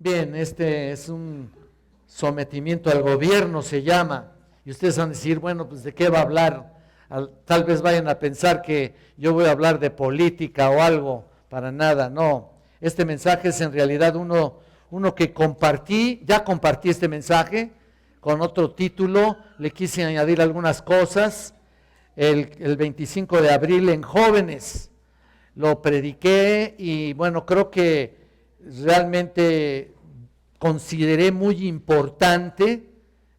Bien, este es un sometimiento al gobierno, se llama, y ustedes van a decir, bueno, pues ¿de qué va a hablar? Tal vez vayan a pensar que yo voy a hablar de política o algo, para nada, no. Este mensaje es en realidad uno que ya compartí este mensaje con otro título, le quise añadir algunas cosas, el 25 de abril en Jóvenes, lo prediqué y bueno, creo que realmente consideré muy importante,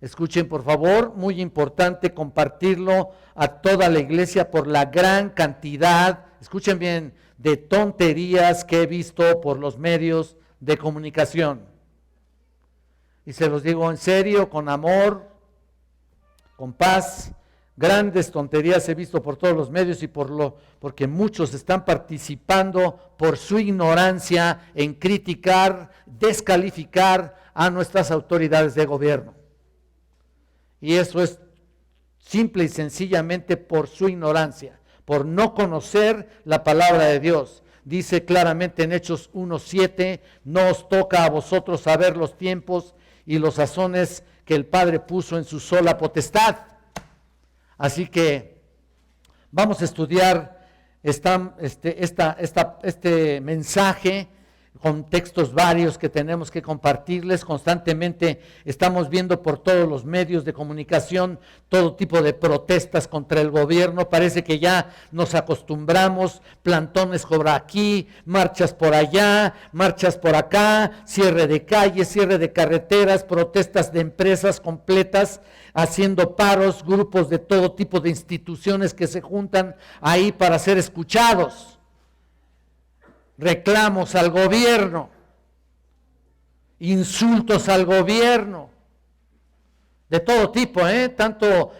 escuchen por favor, muy importante compartirlo a toda la iglesia por la gran cantidad, escuchen bien, de tonterías que he visto por los medios de comunicación. Y se los digo en serio, con amor, con paz. Grandes tonterías he visto por todos los medios y porque muchos están participando por su ignorancia en criticar, descalificar a nuestras autoridades de gobierno. Y eso es simple y sencillamente por su ignorancia, por no conocer la palabra de Dios. Dice claramente en Hechos 1:7, no os toca a vosotros saber los tiempos y los sazones que el Padre puso en su sola potestad. Así que vamos a estudiar este mensaje con textos varios que tenemos que compartirles. Constantemente estamos viendo por todos los medios de comunicación todo tipo de protestas contra el gobierno. Parece que ya nos acostumbramos, plantones por aquí, marchas por allá, marchas por acá, cierre de calles, cierre de carreteras, protestas de empresas completas, haciendo paros, grupos de todo tipo de instituciones que se juntan ahí para ser escuchados. Reclamos al gobierno, insultos al gobierno, de todo tipo, tanto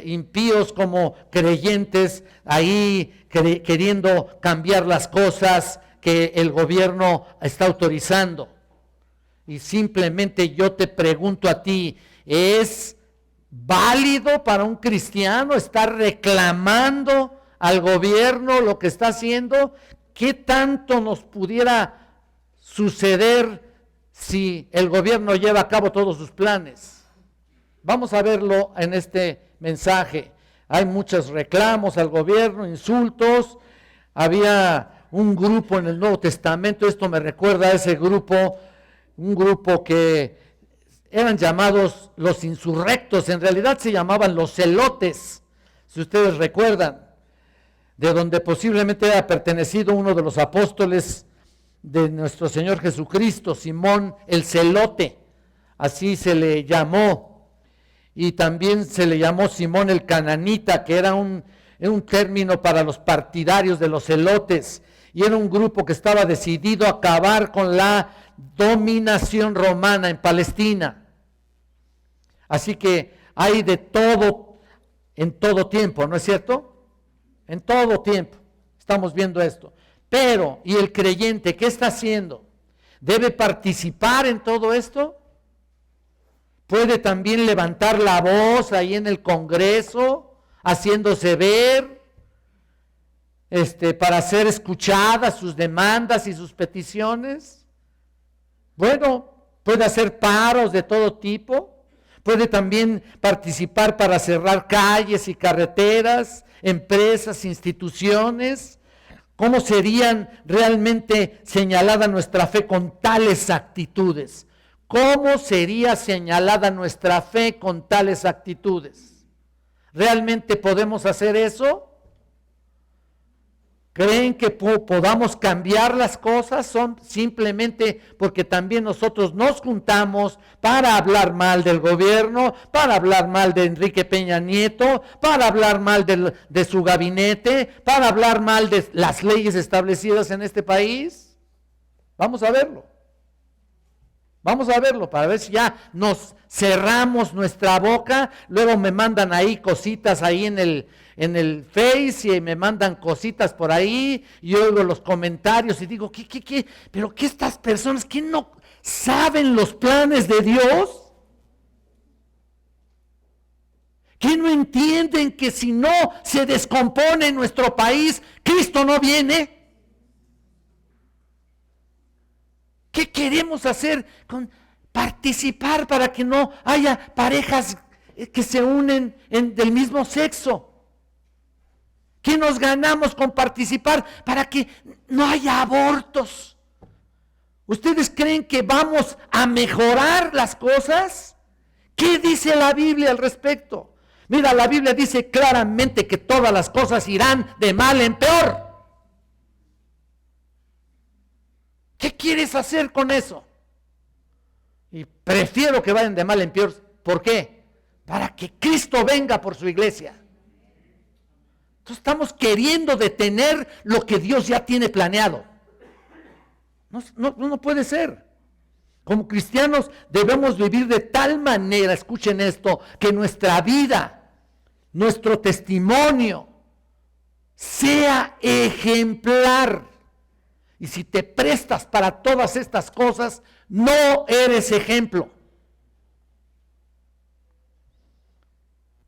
impíos como creyentes, ahí queriendo cambiar las cosas que el gobierno está autorizando. Y simplemente yo te pregunto a ti, ¿es válido para un cristiano estar reclamando al gobierno lo que está haciendo? ¿Qué tanto nos pudiera suceder si el gobierno lleva a cabo todos sus planes? Vamos a verlo en este mensaje. Hay muchos reclamos al gobierno, insultos. Había un grupo en el Nuevo Testamento, esto me recuerda a ese grupo, un grupo que eran llamados los insurrectos, en realidad se llamaban los celotes, si ustedes recuerdan, de donde posiblemente haya pertenecido uno de los apóstoles de nuestro Señor Jesucristo, Simón el Celote, así se le llamó, y también se le llamó Simón el Cananita, que era un término para los partidarios de los celotes, y era un grupo que estaba decidido a acabar con la dominación romana en Palestina. Así que hay de todo en todo tiempo, ¿no es cierto? En todo tiempo estamos viendo esto. Pero, ¿y el creyente qué está haciendo? ¿Debe participar en todo esto? ¿Puede también levantar la voz ahí en el Congreso, haciéndose ver, para hacer escuchadas sus demandas y sus peticiones? Bueno, puede hacer paros de todo tipo. Puede también participar para cerrar calles y carreteras, empresas, instituciones. ¿Cómo serían realmente señalada nuestra fe con tales actitudes? ¿Cómo sería señalada nuestra fe con tales actitudes? ¿Realmente podemos hacer eso? ¿Creen que podamos cambiar las cosas? Son simplemente porque también nosotros nos juntamos para hablar mal del gobierno, para hablar mal de Enrique Peña Nieto, para hablar mal de su gabinete, para hablar mal de las leyes establecidas en este país. Vamos a verlo. Vamos a verlo para ver si ya nos cerramos nuestra boca. Luego me mandan ahí cositas ahí en el Face y me mandan cositas por ahí y oigo los comentarios y digo, ¿qué? ¿Pero qué estas personas que no saben los planes de Dios? ¿Que no entienden que si no se descompone nuestro país, Cristo no viene? ¿Qué queremos hacer con participar para que no haya parejas que se unen del mismo sexo? ¿Qué nos ganamos con participar para que no haya abortos? ¿Ustedes creen que vamos a mejorar las cosas? ¿Qué dice la Biblia al respecto? Mira, la Biblia dice claramente que todas las cosas irán de mal en peor. ¿Qué quieres hacer con eso? Y prefiero que vayan de mal en peor. ¿Por qué? Para que Cristo venga por su iglesia. Entonces estamos queriendo detener lo que Dios ya tiene planeado. No puede ser. Como cristianos debemos vivir de tal manera, escuchen esto, que nuestra vida, nuestro testimonio sea ejemplar. Y si te prestas para todas estas cosas, no eres ejemplo.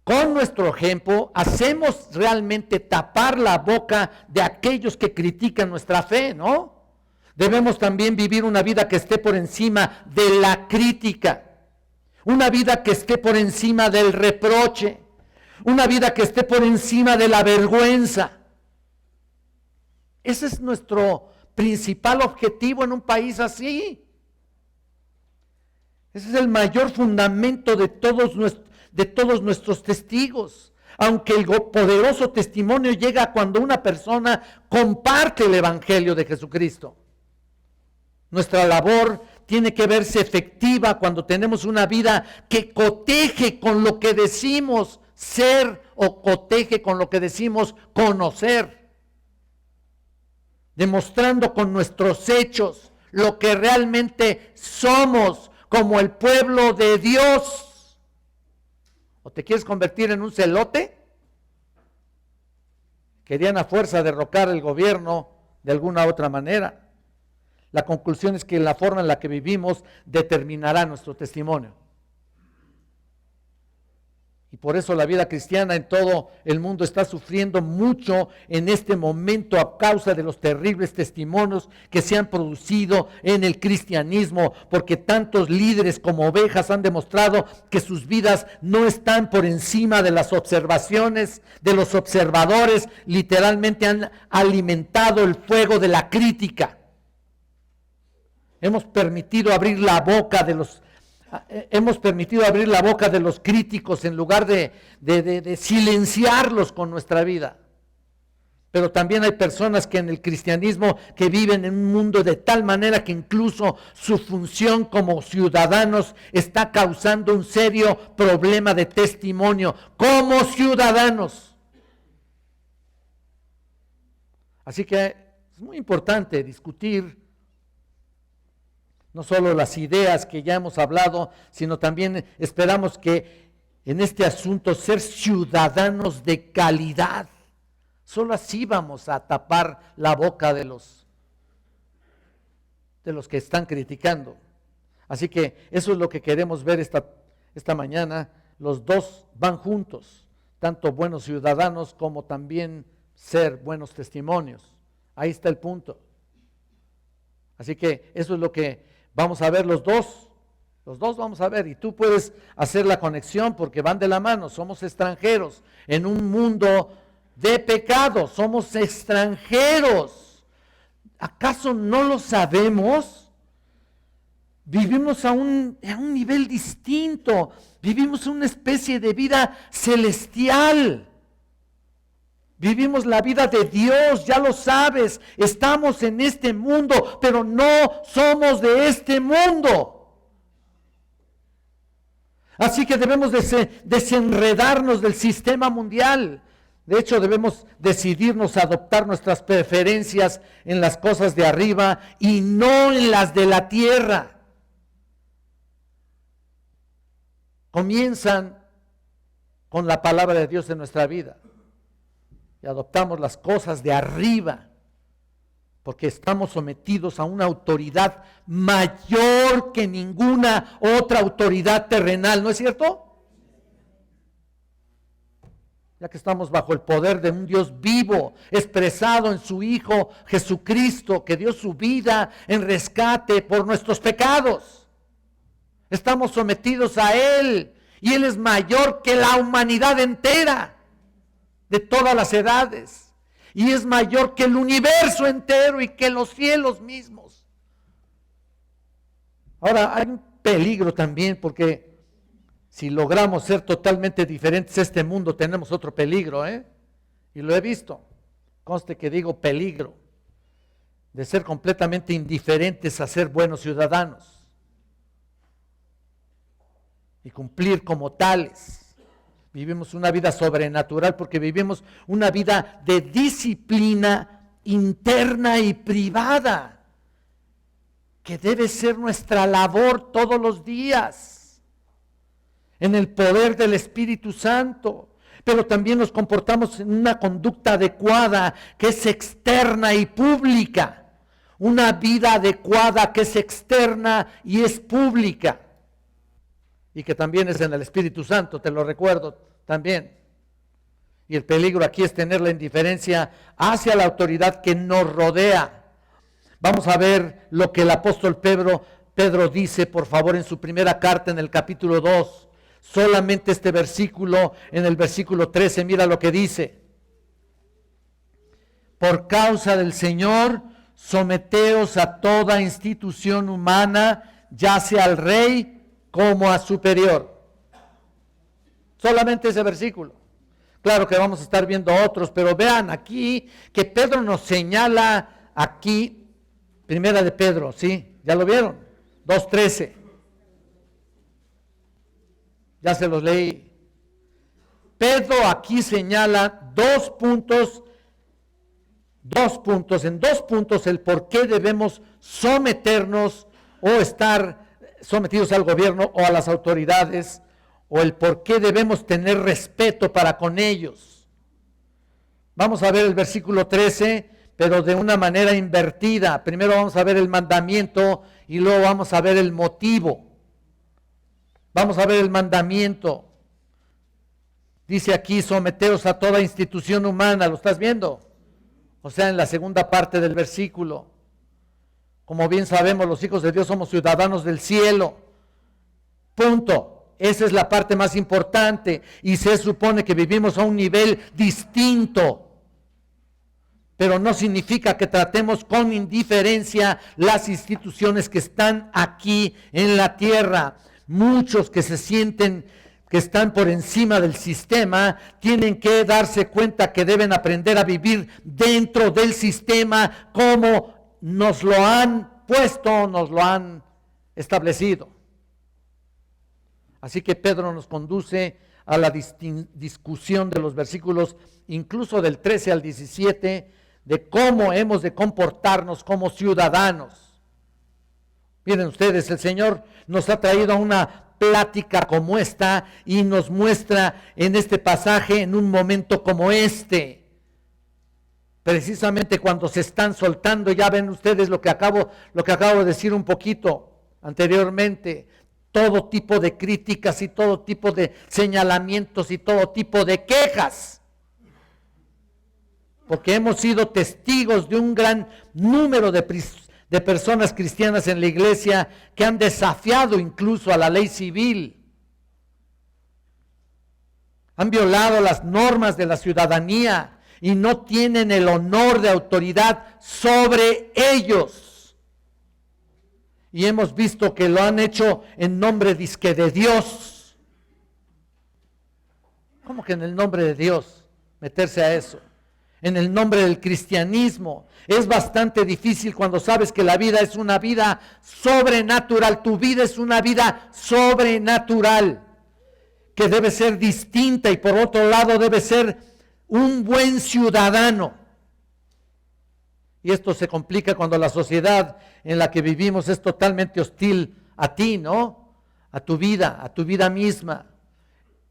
Con nuestro ejemplo, hacemos realmente tapar la boca de aquellos que critican nuestra fe, ¿no? Debemos también vivir una vida que esté por encima de la crítica, una vida que esté por encima del reproche, una vida que esté por encima de la vergüenza. Ese es nuestro principal objetivo en un país así. Ese es el mayor fundamento de todos nuestros testigos. Aunque el poderoso testimonio llega cuando una persona comparte el evangelio de Jesucristo. Nuestra labor tiene que verse efectiva cuando tenemos una vida que coteje con lo que decimos ser o coteje con lo que decimos conocer. Demostrando con nuestros hechos lo que realmente somos como el pueblo de Dios. ¿O te quieres convertir en un celote? Querían a fuerza derrocar el gobierno de alguna otra manera. La conclusión es que la forma en la que vivimos determinará nuestro testimonio. Y por eso la vida cristiana en todo el mundo está sufriendo mucho en este momento a causa de los terribles testimonios que se han producido en el cristianismo, porque tantos líderes como ovejas han demostrado que sus vidas no están por encima de las observaciones de los observadores, literalmente han alimentado el fuego de la crítica. Hemos permitido abrir la boca de los críticos en lugar de silenciarlos con nuestra vida. Pero también hay personas que en el cristianismo que viven en un mundo de tal manera que incluso su función como ciudadanos está causando un serio problema de testimonio como ciudadanos. Así que es muy importante discutir no solo las ideas que ya hemos hablado, sino también esperamos que en este asunto ser ciudadanos de calidad. Solo así vamos a tapar la boca de los que están criticando. Así que eso es lo que queremos ver esta mañana. Los dos van juntos, tanto buenos ciudadanos como también ser buenos testimonios. Ahí está el punto. Así que eso es lo que vamos a ver los dos vamos a ver, y tú puedes hacer la conexión porque van de la mano. Somos extranjeros en un mundo de pecado, somos extranjeros. ¿Acaso no lo sabemos? Vivimos a un nivel distinto, vivimos una especie de vida celestial. Vivimos la vida de Dios, ya lo sabes, estamos en este mundo, pero no somos de este mundo. Así que debemos desenredarnos del sistema mundial. De hecho, debemos decidirnos a adoptar nuestras preferencias en las cosas de arriba y no en las de la tierra. Comienzan con la palabra de Dios en nuestra vida. Y adoptamos las cosas de arriba, porque estamos sometidos a una autoridad mayor que ninguna otra autoridad terrenal, ¿no es cierto? ya que estamos bajo el poder de un Dios vivo, expresado en su Hijo Jesucristo, que dio su vida en rescate por nuestros pecados. Estamos sometidos a Él, y Él es mayor que la humanidad entera, de todas las edades, y es mayor que el universo entero y que los cielos mismos. Ahora, hay un peligro también, porque si logramos ser totalmente diferentes a este mundo, tenemos otro peligro, y lo he visto. Conste que digo peligro, de ser completamente indiferentes a ser buenos ciudadanos y cumplir como tales. Vivimos una vida sobrenatural porque vivimos una vida de disciplina interna y privada, que debe ser nuestra labor todos los días, en el poder del Espíritu Santo. Pero también nos comportamos en una conducta adecuada, que es externa y pública. Una vida adecuada que es externa y es pública. Y que también es en el Espíritu Santo, te lo recuerdo también. Y el peligro aquí es tener la indiferencia hacia la autoridad que nos rodea. Vamos a ver lo que el apóstol Pedro dice, por favor, en su primera carta, en el capítulo 2. Solamente este versículo, en el versículo 13, mira lo que dice. Por causa del Señor, someteos a toda institución humana, ya sea al rey como a superior. Solamente ese versículo. Claro que vamos a estar viendo otros, pero vean aquí que Pedro nos señala aquí, primera de Pedro, ¿sí? ¿Ya lo vieron? 2:13. Ya se los leí. Pedro aquí señala dos puntos, en dos puntos el por qué debemos someternos o estar sometidos al gobierno o a las autoridades, o el por qué debemos tener respeto para con ellos. Vamos a ver el versículo 13, pero de una manera invertida. Primero vamos a ver el mandamiento y luego vamos a ver el motivo. Vamos a ver el mandamiento. Dice aquí, someteos a toda institución humana, ¿lo estás viendo? O sea, en la segunda parte del versículo. Como bien sabemos, los hijos de Dios somos ciudadanos del cielo. Punto. Esa es la parte más importante, y se supone que vivimos a un nivel distinto. Pero no significa que tratemos con indiferencia las instituciones que están aquí en la tierra. Muchos que se sienten que están por encima del sistema tienen que darse cuenta que deben aprender a vivir dentro del sistema como nos lo han puesto, nos lo han establecido. Así que Pedro nos conduce a la discusión de los versículos, incluso del 13 al 17, de cómo hemos de comportarnos como ciudadanos. Miren ustedes, el Señor nos ha traído a una plática como esta y nos muestra en este pasaje, en un momento como este, precisamente cuando se están soltando. Ya ven ustedes lo que acabo de decir un poquito anteriormente, todo tipo de críticas y todo tipo de señalamientos y todo tipo de quejas, porque hemos sido testigos de un gran número de personas cristianas en la iglesia que han desafiado incluso a la ley civil, han violado las normas de la ciudadanía y no tienen el honor de autoridad sobre ellos. Y hemos visto que lo han hecho en nombre dizque de Dios. ¿Cómo que en el nombre de Dios meterse a eso? En el nombre del cristianismo. Es bastante difícil cuando sabes que la vida es una vida sobrenatural. Tu vida es una vida sobrenatural, que debe ser distinta, y por otro lado debe ser un buen ciudadano. Y esto se complica cuando la sociedad en la que vivimos es totalmente hostil a ti, ¿no? A tu vida misma.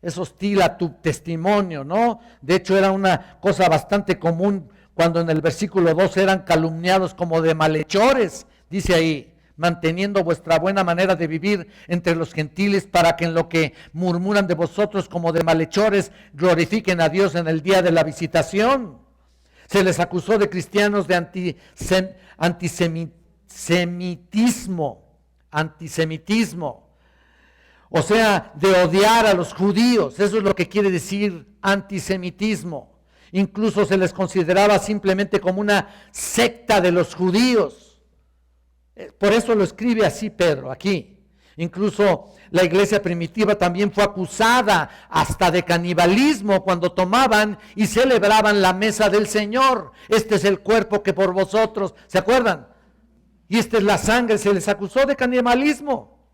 Es hostil a tu testimonio, ¿no? De hecho, era una cosa bastante común cuando en el versículo 2 eran calumniados como de malhechores, dice ahí, manteniendo vuestra buena manera de vivir entre los gentiles, para que en lo que murmuran de vosotros como de malhechores, glorifiquen a Dios en el día de la visitación. Se les acusó de cristianos de antisemitismo, o sea, de odiar a los judíos. Eso es lo que quiere decir antisemitismo. Incluso se les consideraba simplemente como una secta de los judíos. Por eso lo escribe así Pedro aquí. Incluso la iglesia primitiva también fue acusada hasta de canibalismo cuando tomaban y celebraban la mesa del Señor. Este es el cuerpo que por vosotros, ¿se acuerdan? Y esta es la sangre, se les acusó de canibalismo.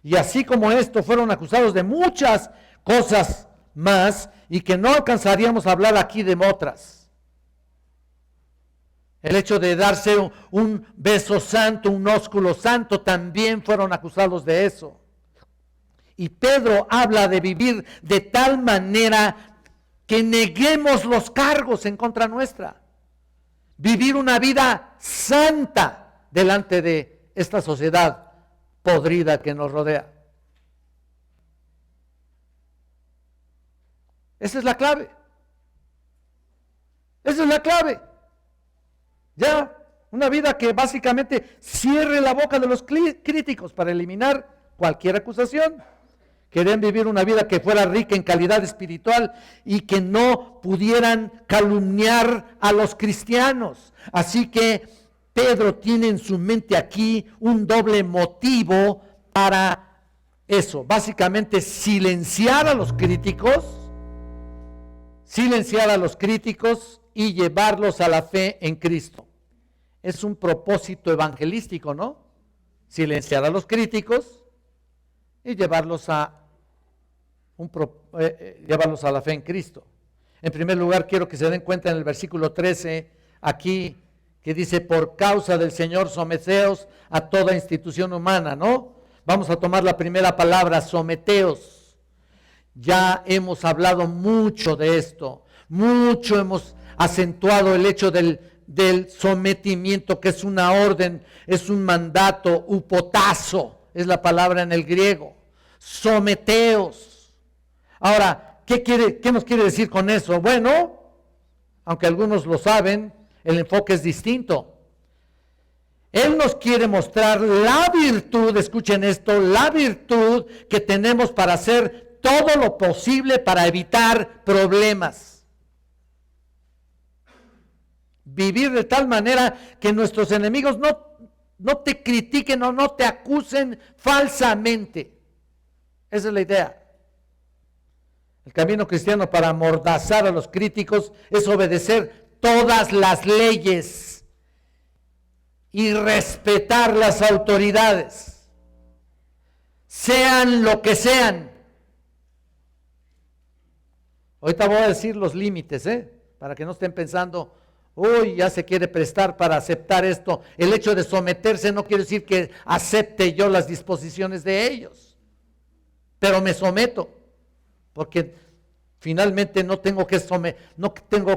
Y así como esto, fueron acusados de muchas cosas más, y que no alcanzaríamos a hablar aquí de otras. El hecho de darse un beso santo, un ósculo santo, también fueron acusados de eso. Y Pedro habla de vivir de tal manera que neguemos los cargos en contra nuestra. Vivir una vida santa delante de esta sociedad podrida que nos rodea. Esa es la clave. Esa es la clave. Ya, una vida que básicamente cierre la boca de los críticos para eliminar cualquier acusación. Querían vivir una vida que fuera rica en calidad espiritual y que no pudieran calumniar a los cristianos. Así que Pedro tiene en su mente aquí un doble motivo para eso. Básicamente silenciar a los críticos y llevarlos a la fe en Cristo. Es un propósito evangelístico, ¿no? Silenciar a los críticos y llevarlos a la fe en Cristo. En primer lugar, quiero que se den cuenta en el versículo 13, aquí, que dice, por causa del Señor someteos a toda institución humana, ¿no? Vamos a tomar la primera palabra, someteos. Ya hemos hablado mucho de esto, mucho hemos acentuado el hecho del sometimiento, que es una orden, es un mandato, upotazo, es la palabra en el griego, someteos. Ahora, ¿qué nos quiere decir con eso? Bueno, aunque algunos lo saben, el enfoque es distinto. Él nos quiere mostrar la virtud, escuchen esto, la virtud que tenemos para hacer todo lo posible para evitar problemas. Vivir de tal manera que nuestros enemigos no te critiquen o no te acusen falsamente. Esa es la idea. El camino cristiano para amordazar a los críticos es obedecer todas las leyes y respetar las autoridades, sean lo que sean. Ahorita voy a decir los límites, para que no estén pensando, uy, ya se quiere prestar para aceptar esto. El hecho de someterse no quiere decir que acepte yo las disposiciones de ellos, pero me someto, porque finalmente no tengo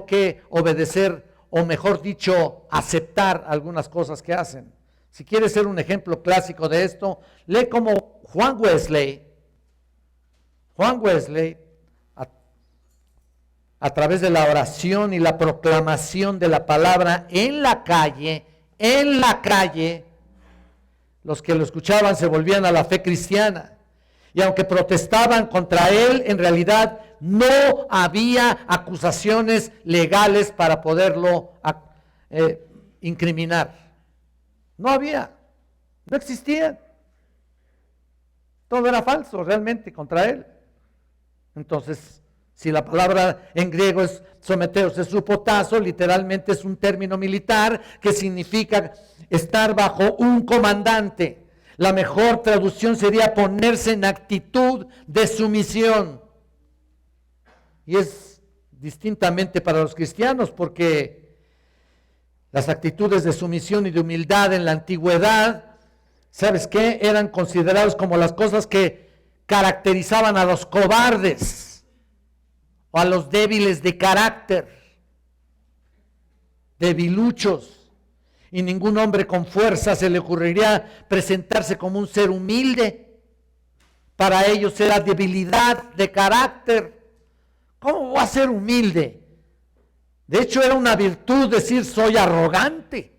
que obedecer, o mejor dicho, aceptar algunas cosas que hacen. Si quieres ser un ejemplo clásico de esto, lee como Juan Wesley, a través de la oración y la proclamación de la palabra en la calle, los que lo escuchaban se volvían a la fe cristiana. Y aunque protestaban contra él, en realidad no había acusaciones legales para poderlo incriminar. No existían. Todo era falso realmente contra él. Entonces, si la palabra en griego es someteos, es upotazo, literalmente es un término militar que significa estar bajo un comandante. La mejor traducción sería ponerse en actitud de sumisión. Y es distintamente para los cristianos, porque las actitudes de sumisión y de humildad en la antigüedad, ¿sabes qué? Eran considerados como las cosas que caracterizaban a los cobardes o a los débiles de carácter, debiluchos. y ningún hombre con fuerza se le ocurriría presentarse como un ser humilde. Para ellos era debilidad de carácter. ¿Cómo voy a ser humilde? De hecho, era una virtud decir soy arrogante.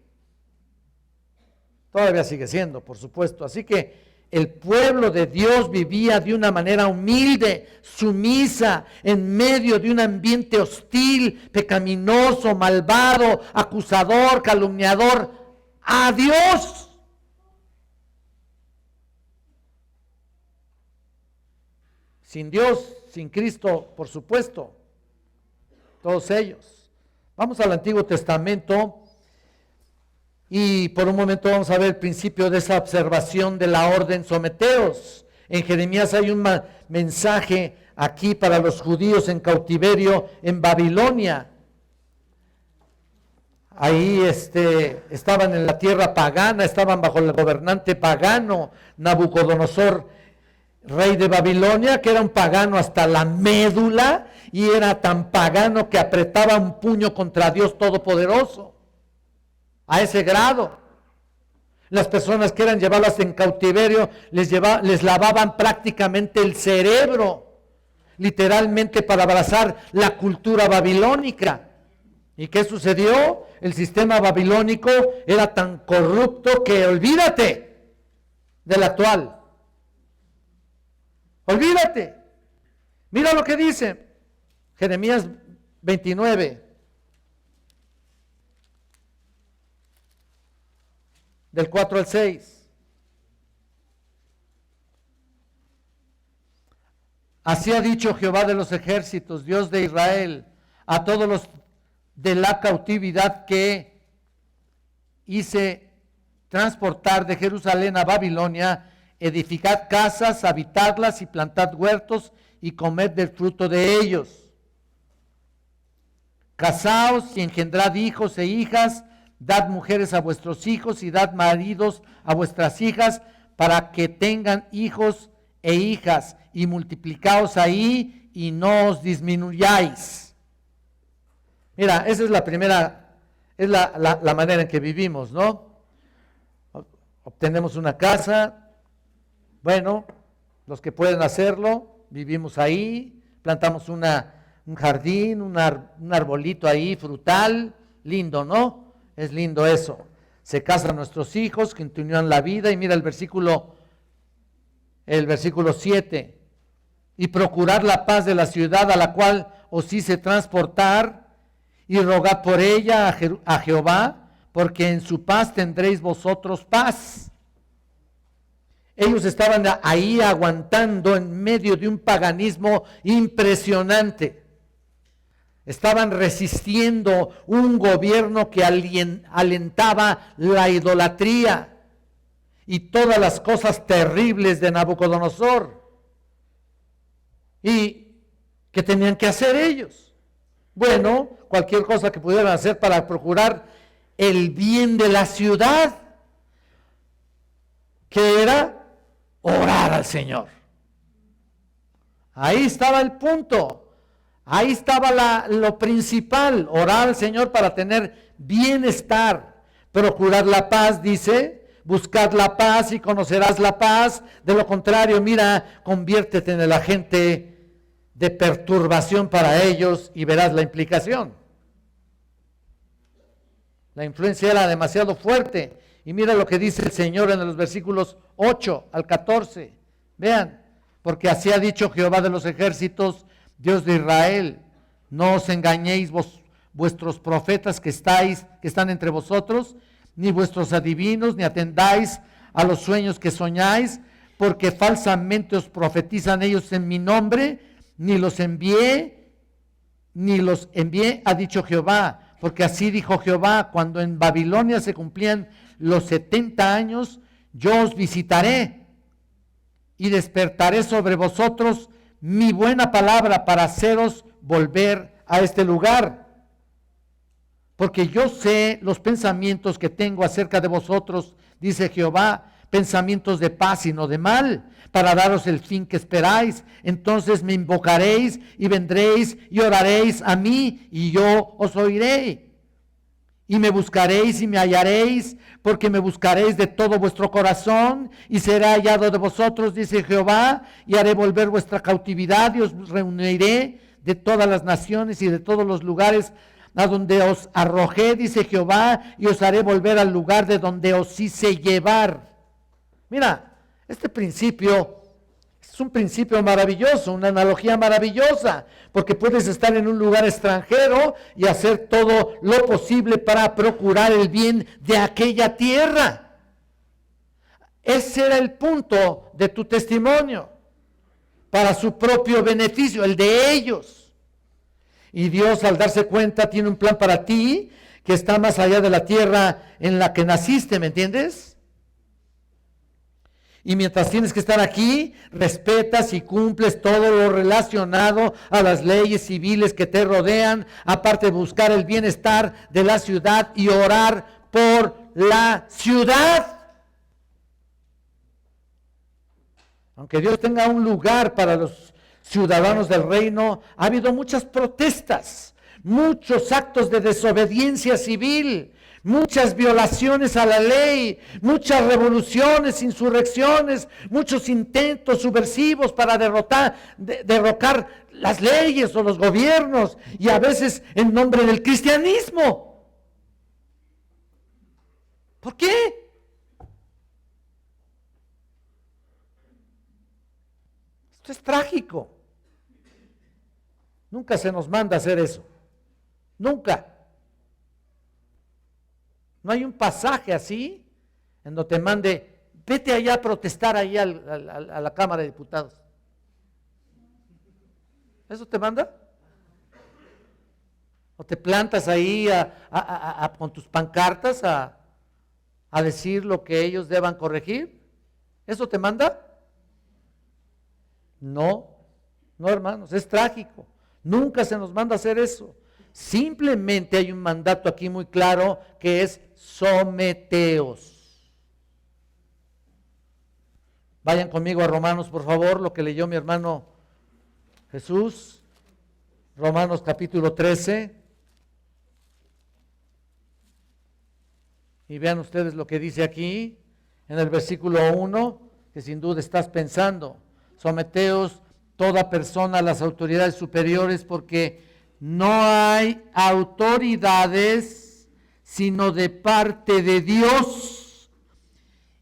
Todavía sigue siendo, por supuesto. Así que el pueblo de Dios vivía de una manera humilde, sumisa, en medio de un ambiente hostil, pecaminoso, malvado, acusador, calumniador a Dios. Sin Dios, sin Cristo, por supuesto, todos ellos. Vamos al Antiguo Testamento y por un momento vamos a ver el principio de esa observación de la orden someteos. En Jeremías hay un mensaje aquí para los judíos en cautiverio en Babilonia. Ahí estaban en la tierra pagana, estaban bajo el gobernante pagano, Nabucodonosor, rey de Babilonia, que era un pagano hasta la médula, y era tan pagano que apretaba un puño contra Dios Todopoderoso. A ese grado. Las personas que eran llevadas en cautiverio les lavaban prácticamente el cerebro, literalmente para abrazar la cultura babilónica. ¿Y qué sucedió? El sistema babilónico era tan corrupto que olvídate del actual. Olvídate. Mira lo que dice Jeremías 29. Del 4 al 6. Así ha dicho Jehová de los ejércitos, Dios de Israel, a todos los de la cautividad que hice transportar de Jerusalén a Babilonia: edificad casas, habitadlas y plantad huertos y comed del fruto de ellos. Casaos y engendrad hijos e hijas, dad mujeres a vuestros hijos y dad maridos a vuestras hijas, para que tengan hijos e hijas, y multiplicaos ahí y no os disminuyáis. Mira, esa es la primera, es la manera en que vivimos, ¿no? Obtenemos una casa, bueno, los que pueden hacerlo, vivimos ahí, plantamos un jardín, un arbolito ahí frutal, lindo, ¿no? Es lindo eso. Se casan nuestros hijos, continúan la vida, y mira el versículo 7. Y procurar la paz de la ciudad a la cual os hice transportar, y rogad por ella a Jehová, porque en su paz tendréis vosotros paz. Ellos estaban ahí aguantando en medio de un paganismo impresionante. Estaban resistiendo un gobierno que alentaba la idolatría y todas las cosas terribles de Nabucodonosor. ¿Y qué tenían que hacer ellos? Bueno, cualquier cosa que pudieran hacer para procurar el bien de la ciudad, que era orar al Señor. Ahí estaba el punto. Ahí estaba lo principal, orar al Señor para tener bienestar. Procurar la paz, dice, buscad la paz y conocerás la paz. De lo contrario, mira, conviértete en el agente de perturbación para ellos y verás la implicación. La influencia era demasiado fuerte. Y mira lo que dice el Señor en los versículos 8 al 14. Vean, porque así ha dicho Jehová de los ejércitos, Dios de Israel: no os engañéis vuestros profetas que están entre vosotros, ni vuestros adivinos, ni atendáis a los sueños que soñáis, porque falsamente os profetizan ellos en mi nombre, ni los envié, ha dicho Jehová. Porque así dijo Jehová: cuando en Babilonia se cumplían los 70 años, yo os visitaré y despertaré sobre vosotros mi buena palabra para haceros volver a este lugar. Porque yo sé los pensamientos que tengo acerca de vosotros, dice Jehová, pensamientos de paz y no de mal, para daros el fin que esperáis. Entonces me invocaréis y vendréis y oraréis a mí, y yo os oiré. Y me buscaréis y me hallaréis, porque me buscaréis de todo vuestro corazón, y será hallado de vosotros, dice Jehová, y haré volver vuestra cautividad, y os reuniré de todas las naciones y de todos los lugares a donde os arrojé, dice Jehová, y os haré volver al lugar de donde os hice llevar. Mira, este principio es un principio maravilloso, una analogía maravillosa, porque puedes estar en un lugar extranjero y hacer todo lo posible para procurar el bien de aquella tierra. Ese era el punto de tu testimonio, para su propio beneficio, el de ellos. Y Dios, al darse cuenta, tiene un plan para ti que está más allá de la tierra en la que naciste, ¿me entiendes? Y mientras tienes que estar aquí, respetas y cumples todo lo relacionado a las leyes civiles que te rodean, aparte de buscar el bienestar de la ciudad y orar por la ciudad. Aunque Dios tenga un lugar para los ciudadanos del reino, ha habido muchas protestas, muchos actos de desobediencia civil, muchas violaciones a la ley, muchas revoluciones, insurrecciones, muchos intentos subversivos para derrocar las leyes o los gobiernos, y a veces en nombre del cristianismo. ¿Por qué? Esto es trágico. Nunca se nos manda a hacer eso. Nunca. No hay un pasaje así en donde te mande, vete allá a protestar allá a la Cámara de Diputados. ¿Eso te manda? ¿O te plantas ahí con tus pancartas a decir lo que ellos deban corregir? ¿Eso te manda? No, no, hermanos, es trágico. Nunca se nos manda a hacer eso. Simplemente hay un mandato aquí muy claro que es someteos. Vayan conmigo a Romanos, por favor, lo que leyó mi hermano Jesús. Romanos capítulo 13. Y vean ustedes lo que dice aquí en el versículo 1, que sin duda estás pensando. Someteos toda persona a las autoridades superiores, porque no hay autoridades sino de parte de Dios,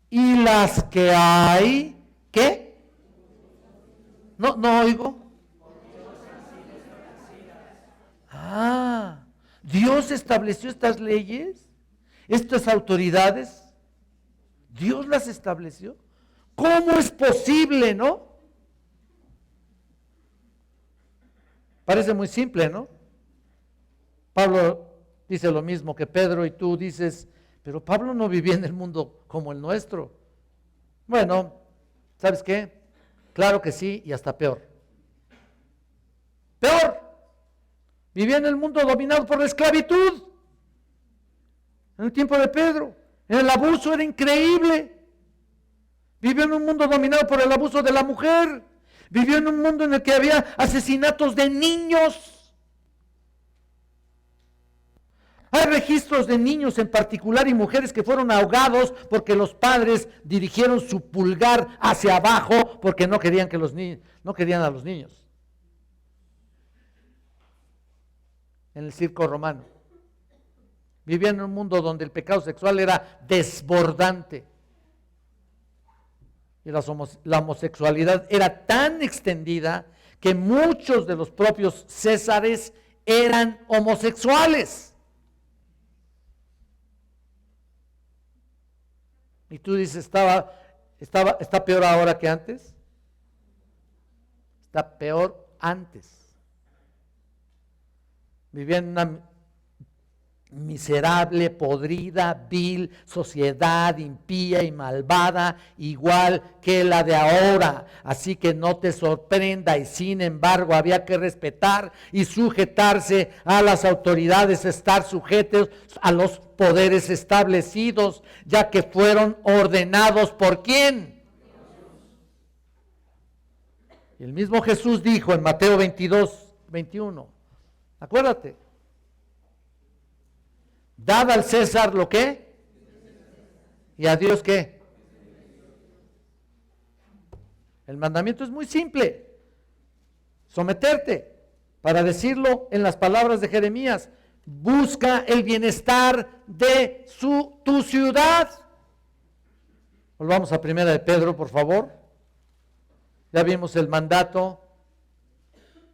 y las que hay, ¿qué? No oigo. Dios estableció estas leyes, estas autoridades, Dios las estableció. ¿Cómo es posible, no? Parece muy simple, ¿no? Pablo dice lo mismo que Pedro, y tú dices, pero Pablo no vivía en el mundo como el nuestro. Bueno, ¿sabes qué? Claro que sí, y hasta peor. Peor. Vivía en el mundo dominado por la esclavitud. En el tiempo de Pedro. En el abuso era increíble. Vivió en un mundo dominado por el abuso de la mujer. Vivió en un mundo en el que había asesinatos de niños. Hay registros de niños en particular y mujeres que fueron ahogados porque los padres dirigieron su pulgar hacia abajo porque no querían que no querían a los niños. En el circo romano. Vivían en un mundo donde el pecado sexual era desbordante. Y la homosexualidad era tan extendida que muchos de los propios césares eran homosexuales. Y tú dices, ¿está peor ahora que antes? Está peor antes. Vivía en una miserable, podrida, vil sociedad impía y malvada, igual que la de ahora. Así que no te sorprenda, y sin embargo había que respetar y sujetarse a las autoridades, estar sujetos a los poderes establecidos, ya que fueron ordenados ¿por quién? Y el mismo Jesús dijo en Mateo 22, 21, acuérdate, Dad al César lo que, y a Dios qué. El mandamiento es muy simple. Someterte, para decirlo en las palabras de Jeremías, busca el bienestar de tu ciudad. Volvamos a Primera de Pedro, por favor. Ya vimos el mandato.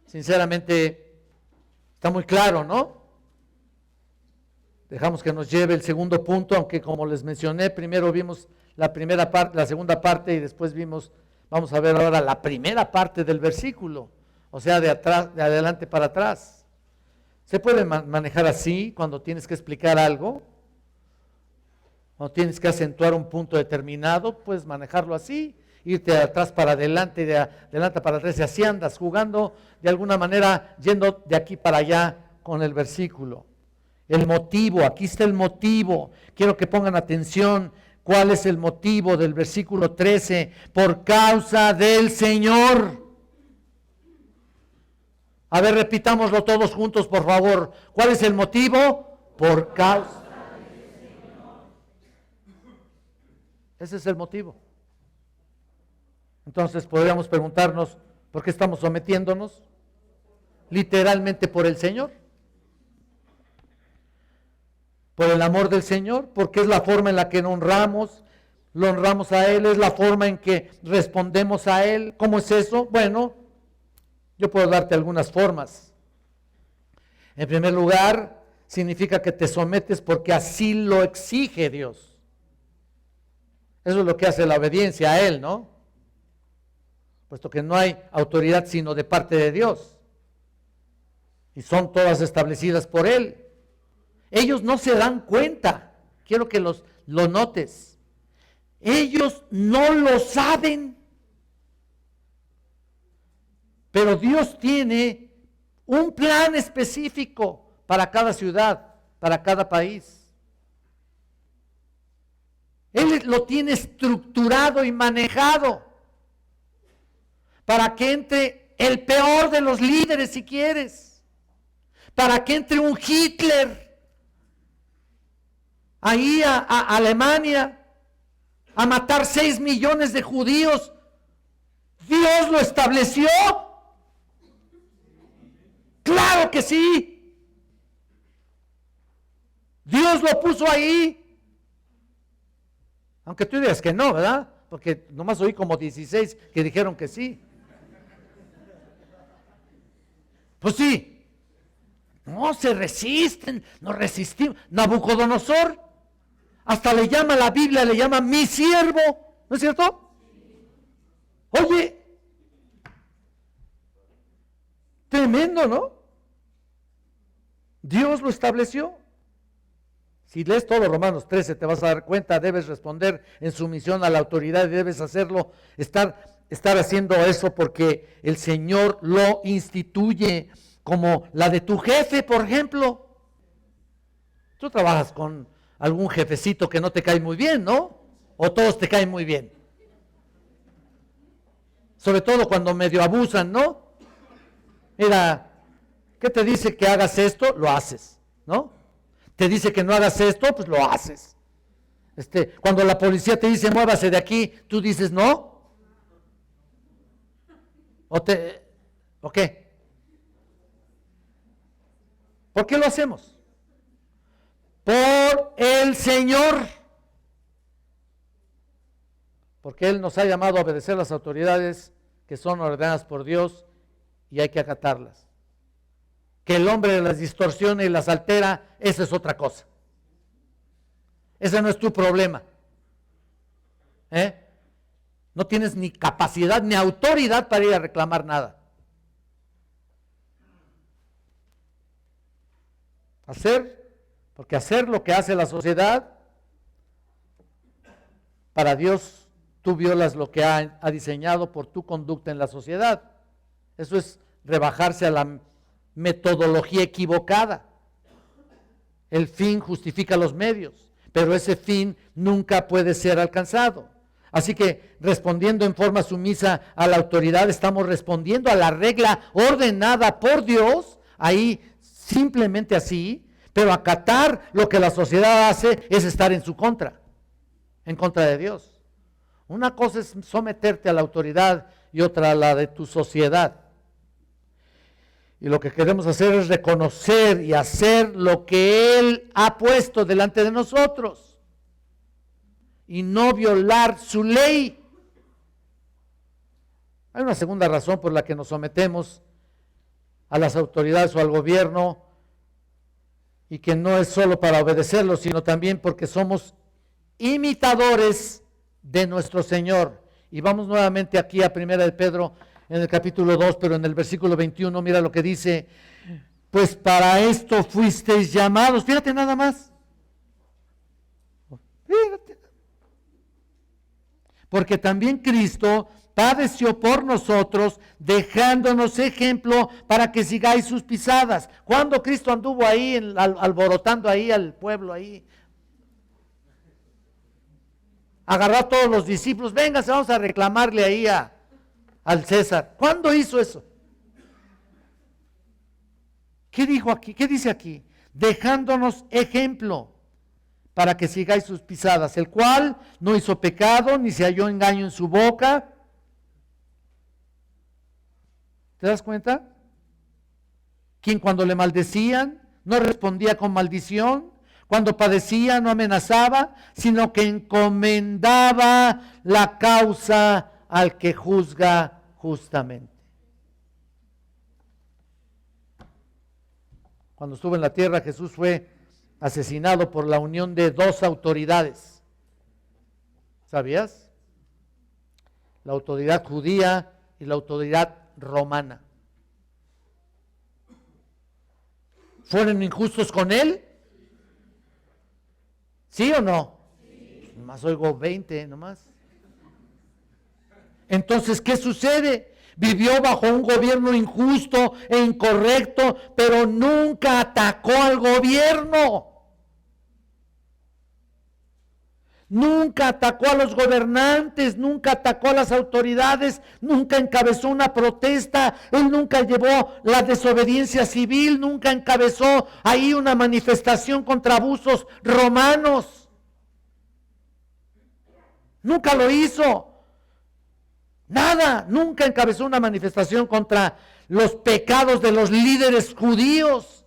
Sinceramente, está muy claro, ¿no? Dejamos que nos lleve el segundo punto, aunque como les mencioné, primero vimos la primera parte, la segunda parte, y después vamos a ver ahora la primera parte del versículo, o sea, de adelante para atrás. Se puede manejar así cuando tienes que explicar algo, cuando tienes que acentuar un punto determinado, puedes manejarlo así, irte de atrás para adelante, de adelante para atrás, y así andas jugando de alguna manera, yendo de aquí para allá con el versículo. El motivo, aquí está el motivo. Quiero que pongan atención. ¿Cuál es el motivo del versículo 13? Por causa del Señor. A ver, repitámoslo todos juntos, por favor. ¿Cuál es el motivo? Por causa del Señor. Ese es el motivo. Entonces podríamos preguntarnos, ¿por qué estamos sometiéndonos? Literalmente por el Señor. Por el amor del Señor, porque es la forma en la que lo honramos a Él, es la forma en que respondemos a Él. ¿Cómo es eso? Bueno, yo puedo darte algunas formas. En primer lugar, significa que te sometes porque así lo exige Dios. Eso es lo que hace la obediencia a Él, ¿no? Puesto que no hay autoridad sino de parte de Dios. Y son todas establecidas por Él. Ellos no se dan cuenta, quiero que lo notes. Ellos no lo saben. Pero Dios tiene un plan específico para cada ciudad, para cada país. Él lo tiene estructurado y manejado para que entre el peor de los líderes, si quieres, para que entre un Hitler ahí a Alemania a matar 6 millones de judíos. Dios lo estableció. Claro que sí. Dios lo puso ahí. Aunque tú digas que no, ¿verdad? Porque nomás oí como 16 que dijeron que sí. Pues sí. No se resisten, no resistimos. Nabucodonosor, hasta le llama la Biblia, le llama mi siervo, ¿no es cierto? Oye, tremendo, ¿no? Dios lo estableció. Si lees todo Romanos 13 te vas a dar cuenta, debes responder en sumisión a la autoridad y debes hacerlo, estar haciendo eso porque el Señor lo instituye, como la de tu jefe, por ejemplo. Tú trabajas con algún jefecito que no te cae muy bien, ¿no? O todos te caen muy bien. Sobre todo cuando medio abusan, ¿no? Mira, ¿qué te dice que hagas esto? Lo haces, ¿no? Te dice que no hagas esto, pues lo haces. Cuando la policía te dice muévase de aquí, tú dices no. ¿O qué? ¿Por qué lo hacemos? Por el Señor. Porque Él nos ha llamado a obedecer las autoridades que son ordenadas por Dios y hay que acatarlas. Que el hombre las distorsione y las altera, esa es otra cosa. Ese no es tu problema. No tienes ni capacidad ni autoridad para ir a reclamar nada. Porque hacer lo que hace la sociedad, para Dios tú violas lo que ha diseñado por tu conducta en la sociedad. Eso es rebajarse a la metodología equivocada. El fin justifica los medios, pero ese fin nunca puede ser alcanzado. Así que respondiendo en forma sumisa a la autoridad, estamos respondiendo a la regla ordenada por Dios, ahí simplemente así, Pero acatar lo que la sociedad hace es estar en contra de Dios. Una cosa es someterte a la autoridad y otra a la de tu sociedad. Y lo que queremos hacer es reconocer y hacer lo que Él ha puesto delante de nosotros y no violar su ley. Hay una segunda razón por la que nos sometemos a las autoridades o al gobierno, y que no es solo para obedecerlos, sino también porque somos imitadores de nuestro Señor. Y vamos nuevamente aquí a 1 de Pedro, en el capítulo 2, pero en el versículo 21, mira lo que dice: pues para esto fuisteis llamados. Fíjate nada más. Fíjate. Porque también Cristo padeció por nosotros, dejándonos ejemplo para que sigáis sus pisadas. Cuando Cristo anduvo ahí, alborotando ahí al pueblo ahí, agarró a todos los discípulos: vénganse, vamos a reclamarle ahí al César. ¿Cuándo hizo eso? ¿Qué dijo aquí? ¿Qué dice aquí? Dejándonos ejemplo para que sigáis sus pisadas, el cual no hizo pecado, ni se halló engaño en su boca. ¿Te das cuenta? Quien cuando le maldecían no respondía con maldición, cuando padecía no amenazaba, sino que encomendaba la causa al que juzga justamente. Cuando estuvo en la tierra, Jesús fue asesinado por la unión de dos autoridades. ¿Sabías? La autoridad judía y la autoridad romana. ¿Fueron injustos con él? ¿Sí o no? Sí. Nomás oigo 20, nomás. Entonces, ¿qué sucede? Vivió bajo un gobierno injusto e incorrecto, pero nunca atacó al gobierno. Nunca atacó a los gobernantes, nunca atacó a las autoridades, nunca encabezó una protesta, él nunca llevó la desobediencia civil, nunca encabezó ahí una manifestación contra abusos romanos. Nunca lo hizo. Nada, nunca encabezó una manifestación contra los pecados de los líderes judíos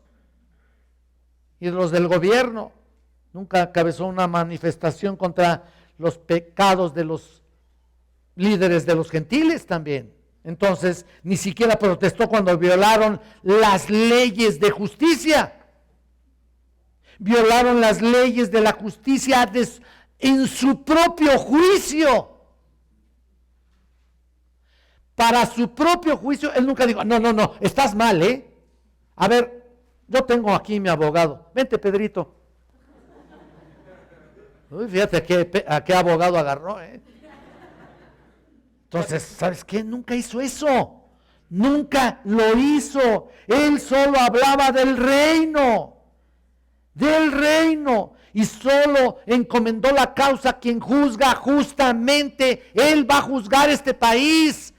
y de los del gobierno. Nunca encabezó una manifestación contra los pecados de los líderes de los gentiles también. Entonces, ni siquiera protestó cuando violaron las leyes de justicia. Violaron las leyes de la justicia en su propio juicio. Para su propio juicio, él nunca dijo: no, estás mal, A ver, yo tengo aquí mi abogado. Vente, Pedrito. Uy, fíjate a qué abogado agarró, Entonces, ¿sabes qué? Nunca hizo eso. Nunca lo hizo. Él solo hablaba del reino. Y solo encomendó la causa a quien juzga justamente. Él va a juzgar este país.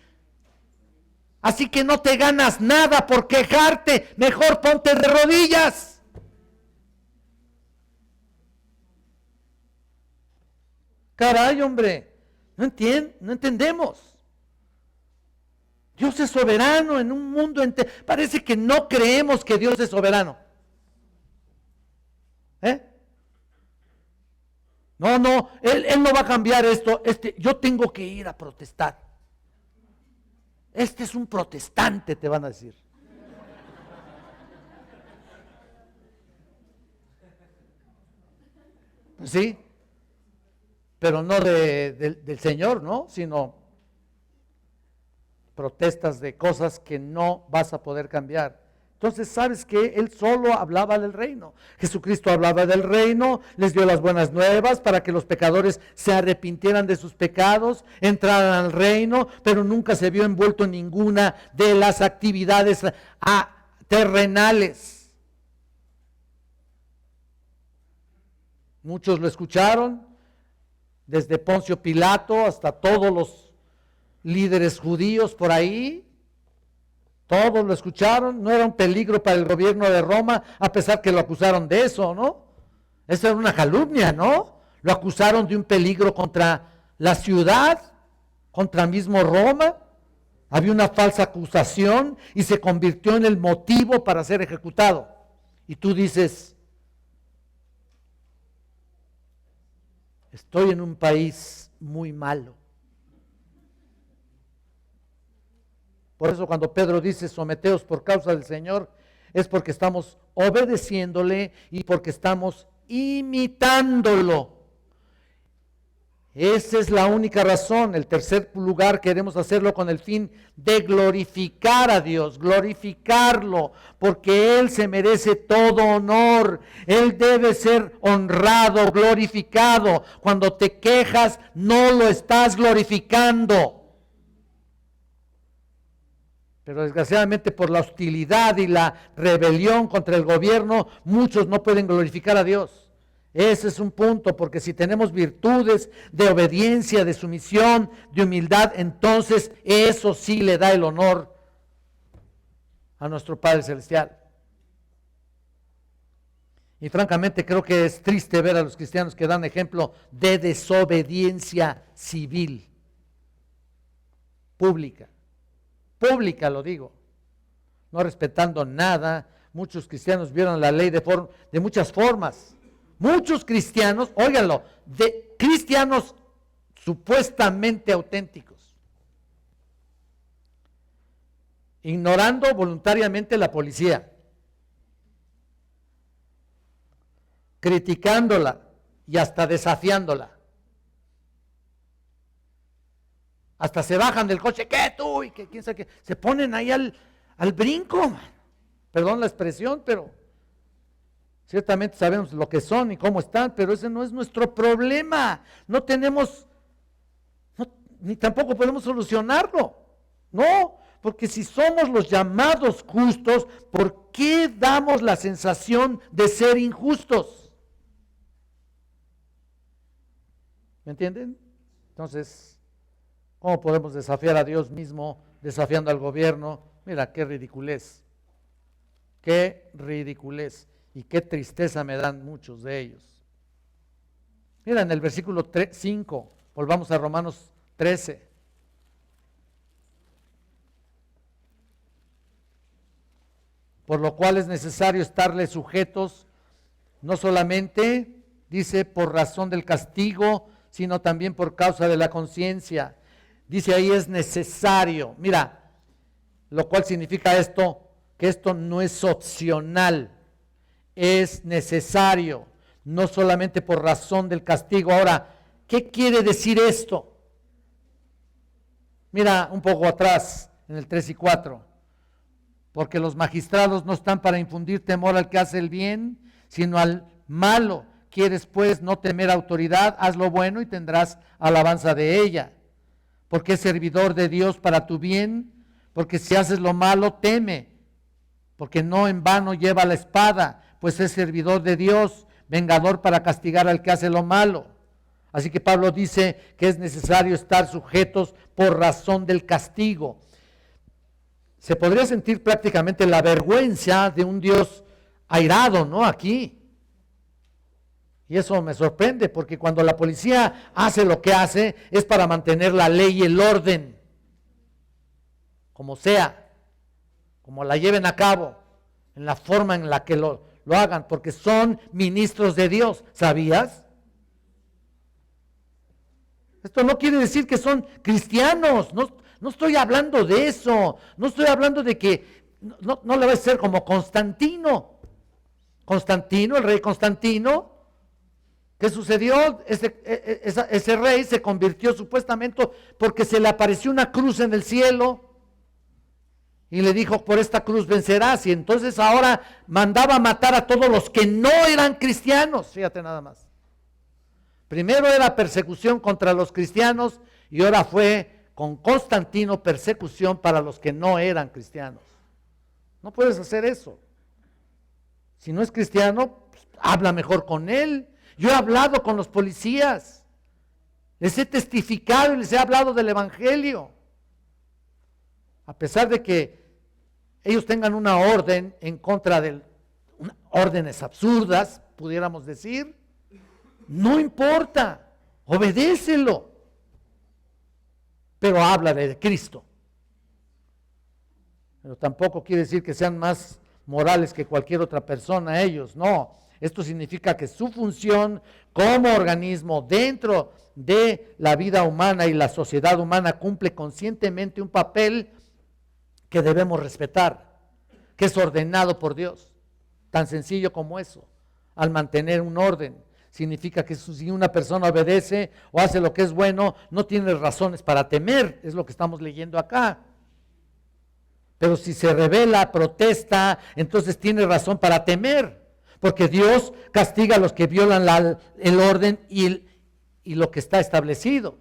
Así que no te ganas nada por quejarte. Mejor ponte de rodillas. Caray, hombre, no entendemos. Dios es soberano en un mundo entero. Parece que no creemos que Dios es soberano. No, él no va a cambiar esto. Yo tengo que ir a protestar. Este es un protestante, te van a decir. Pues sí. Pero no del Señor, ¿no? Sino protestas de cosas que no vas a poder cambiar. Entonces, ¿sabes qué? Él solo hablaba del reino. Jesucristo hablaba del reino, les dio las buenas nuevas para que los pecadores se arrepintieran de sus pecados, entraran al reino, pero nunca se vio envuelto en ninguna de las actividades terrenales. Muchos lo escucharon, desde Poncio Pilato hasta todos los líderes judíos por ahí, Todos lo escucharon, no era un peligro para el gobierno de Roma, a pesar que lo acusaron de eso, ¿no? Eso era una calumnia, ¿no? Lo acusaron de un peligro contra la ciudad, contra mismo Roma. Había una falsa acusación y se convirtió en el motivo para ser ejecutado. Y tú dices, estoy en un país muy malo. Por eso cuando Pedro dice, someteos por causa del Señor, es porque estamos obedeciéndole y porque estamos imitándolo. Esa es la única razón. El tercer lugar, queremos hacerlo con el fin de glorificar a Dios, glorificarlo, porque Él se merece todo honor. Él debe ser honrado, glorificado. Cuando te quejas, no lo estás glorificando. Pero desgraciadamente por la hostilidad y la rebelión contra el gobierno, muchos no pueden glorificar a Dios. Ese es un punto, porque si tenemos virtudes de obediencia, de sumisión, de humildad, entonces eso sí le da el honor a nuestro Padre Celestial. Y francamente creo que es triste ver a los cristianos que dan ejemplo de desobediencia civil, pública lo digo, no respetando nada. Muchos cristianos vieron la ley de muchas formas. Muchos cristianos, óiganlo, de cristianos supuestamente auténticos, ignorando voluntariamente la policía, criticándola y hasta desafiándola. Hasta se bajan del coche, ¿qué tú? Y que quién sabe qué. Se ponen ahí al brinco. Perdón la expresión, pero ciertamente sabemos lo que son y cómo están, pero ese no es nuestro problema. No tenemos, ni tampoco podemos solucionarlo. No, porque si somos los llamados justos, ¿por qué damos la sensación de ser injustos? ¿Me entienden? Entonces, ¿cómo podemos desafiar a Dios mismo desafiando al gobierno? Mira, qué ridiculez. Qué ridiculez. Y qué tristeza me dan muchos de ellos. Mira, en el versículo 5, volvamos a Romanos 13. Por lo cual es necesario estarles sujetos, no solamente, dice, por razón del castigo, sino también por causa de la conciencia. Dice ahí es necesario. Mira, lo cual significa esto, que esto no es opcional, es necesario, no solamente por razón del castigo. Ahora, ¿qué quiere decir esto? Mira un poco atrás, en el 3 y 4. Porque los magistrados no están para infundir temor al que hace el bien, sino al malo. ¿Quieres pues no temer autoridad? Haz lo bueno y tendrás alabanza de ella. Porque es servidor de Dios para tu bien, porque si haces lo malo, teme, porque no en vano lleva la espada, pues es servidor de Dios, vengador para castigar al que hace lo malo. Así que Pablo dice que es necesario estar sujetos por razón del castigo. Se podría sentir prácticamente la vergüenza de un Dios airado, ¿no? Aquí. Y eso me sorprende, porque cuando la policía hace lo que hace, es para mantener la ley y el orden, como sea, como la lleven a cabo, en la forma en la que lo hagan, porque son ministros de Dios, ¿sabías? Esto no quiere decir que son cristianos, no estoy hablando de eso, no estoy hablando de que no le va a ser como Constantino, el rey Constantino. ¿Qué sucedió? Ese rey se convirtió supuestamente porque se le apareció una cruz en el cielo y le dijo, por esta cruz vencerás, y entonces ahora mandaba matar a todos los que no eran cristianos. Fíjate nada más. Primero era persecución contra los cristianos y ahora fue con Constantino persecución para los que no eran cristianos. No puedes hacer eso. Si no es cristiano, pues, habla mejor con él. Yo he hablado con los policías, les he testificado y les he hablado del evangelio. A pesar de que ellos tengan una orden en contra de órdenes absurdas, pudiéramos decir, no importa, obedécelo, pero habla de Cristo. Pero tampoco quiere decir que sean más morales que cualquier otra persona ellos, no. Esto significa que su función como organismo dentro de la vida humana y la sociedad humana cumple conscientemente un papel que debemos respetar, que es ordenado por Dios. Tan sencillo como eso. Al mantener un orden, significa que si una persona obedece o hace lo que es bueno, no tiene razones para temer, es lo que estamos leyendo acá. Pero si se rebela, protesta, entonces tiene razón para temer, porque Dios castiga a los que violan el orden y lo que está establecido.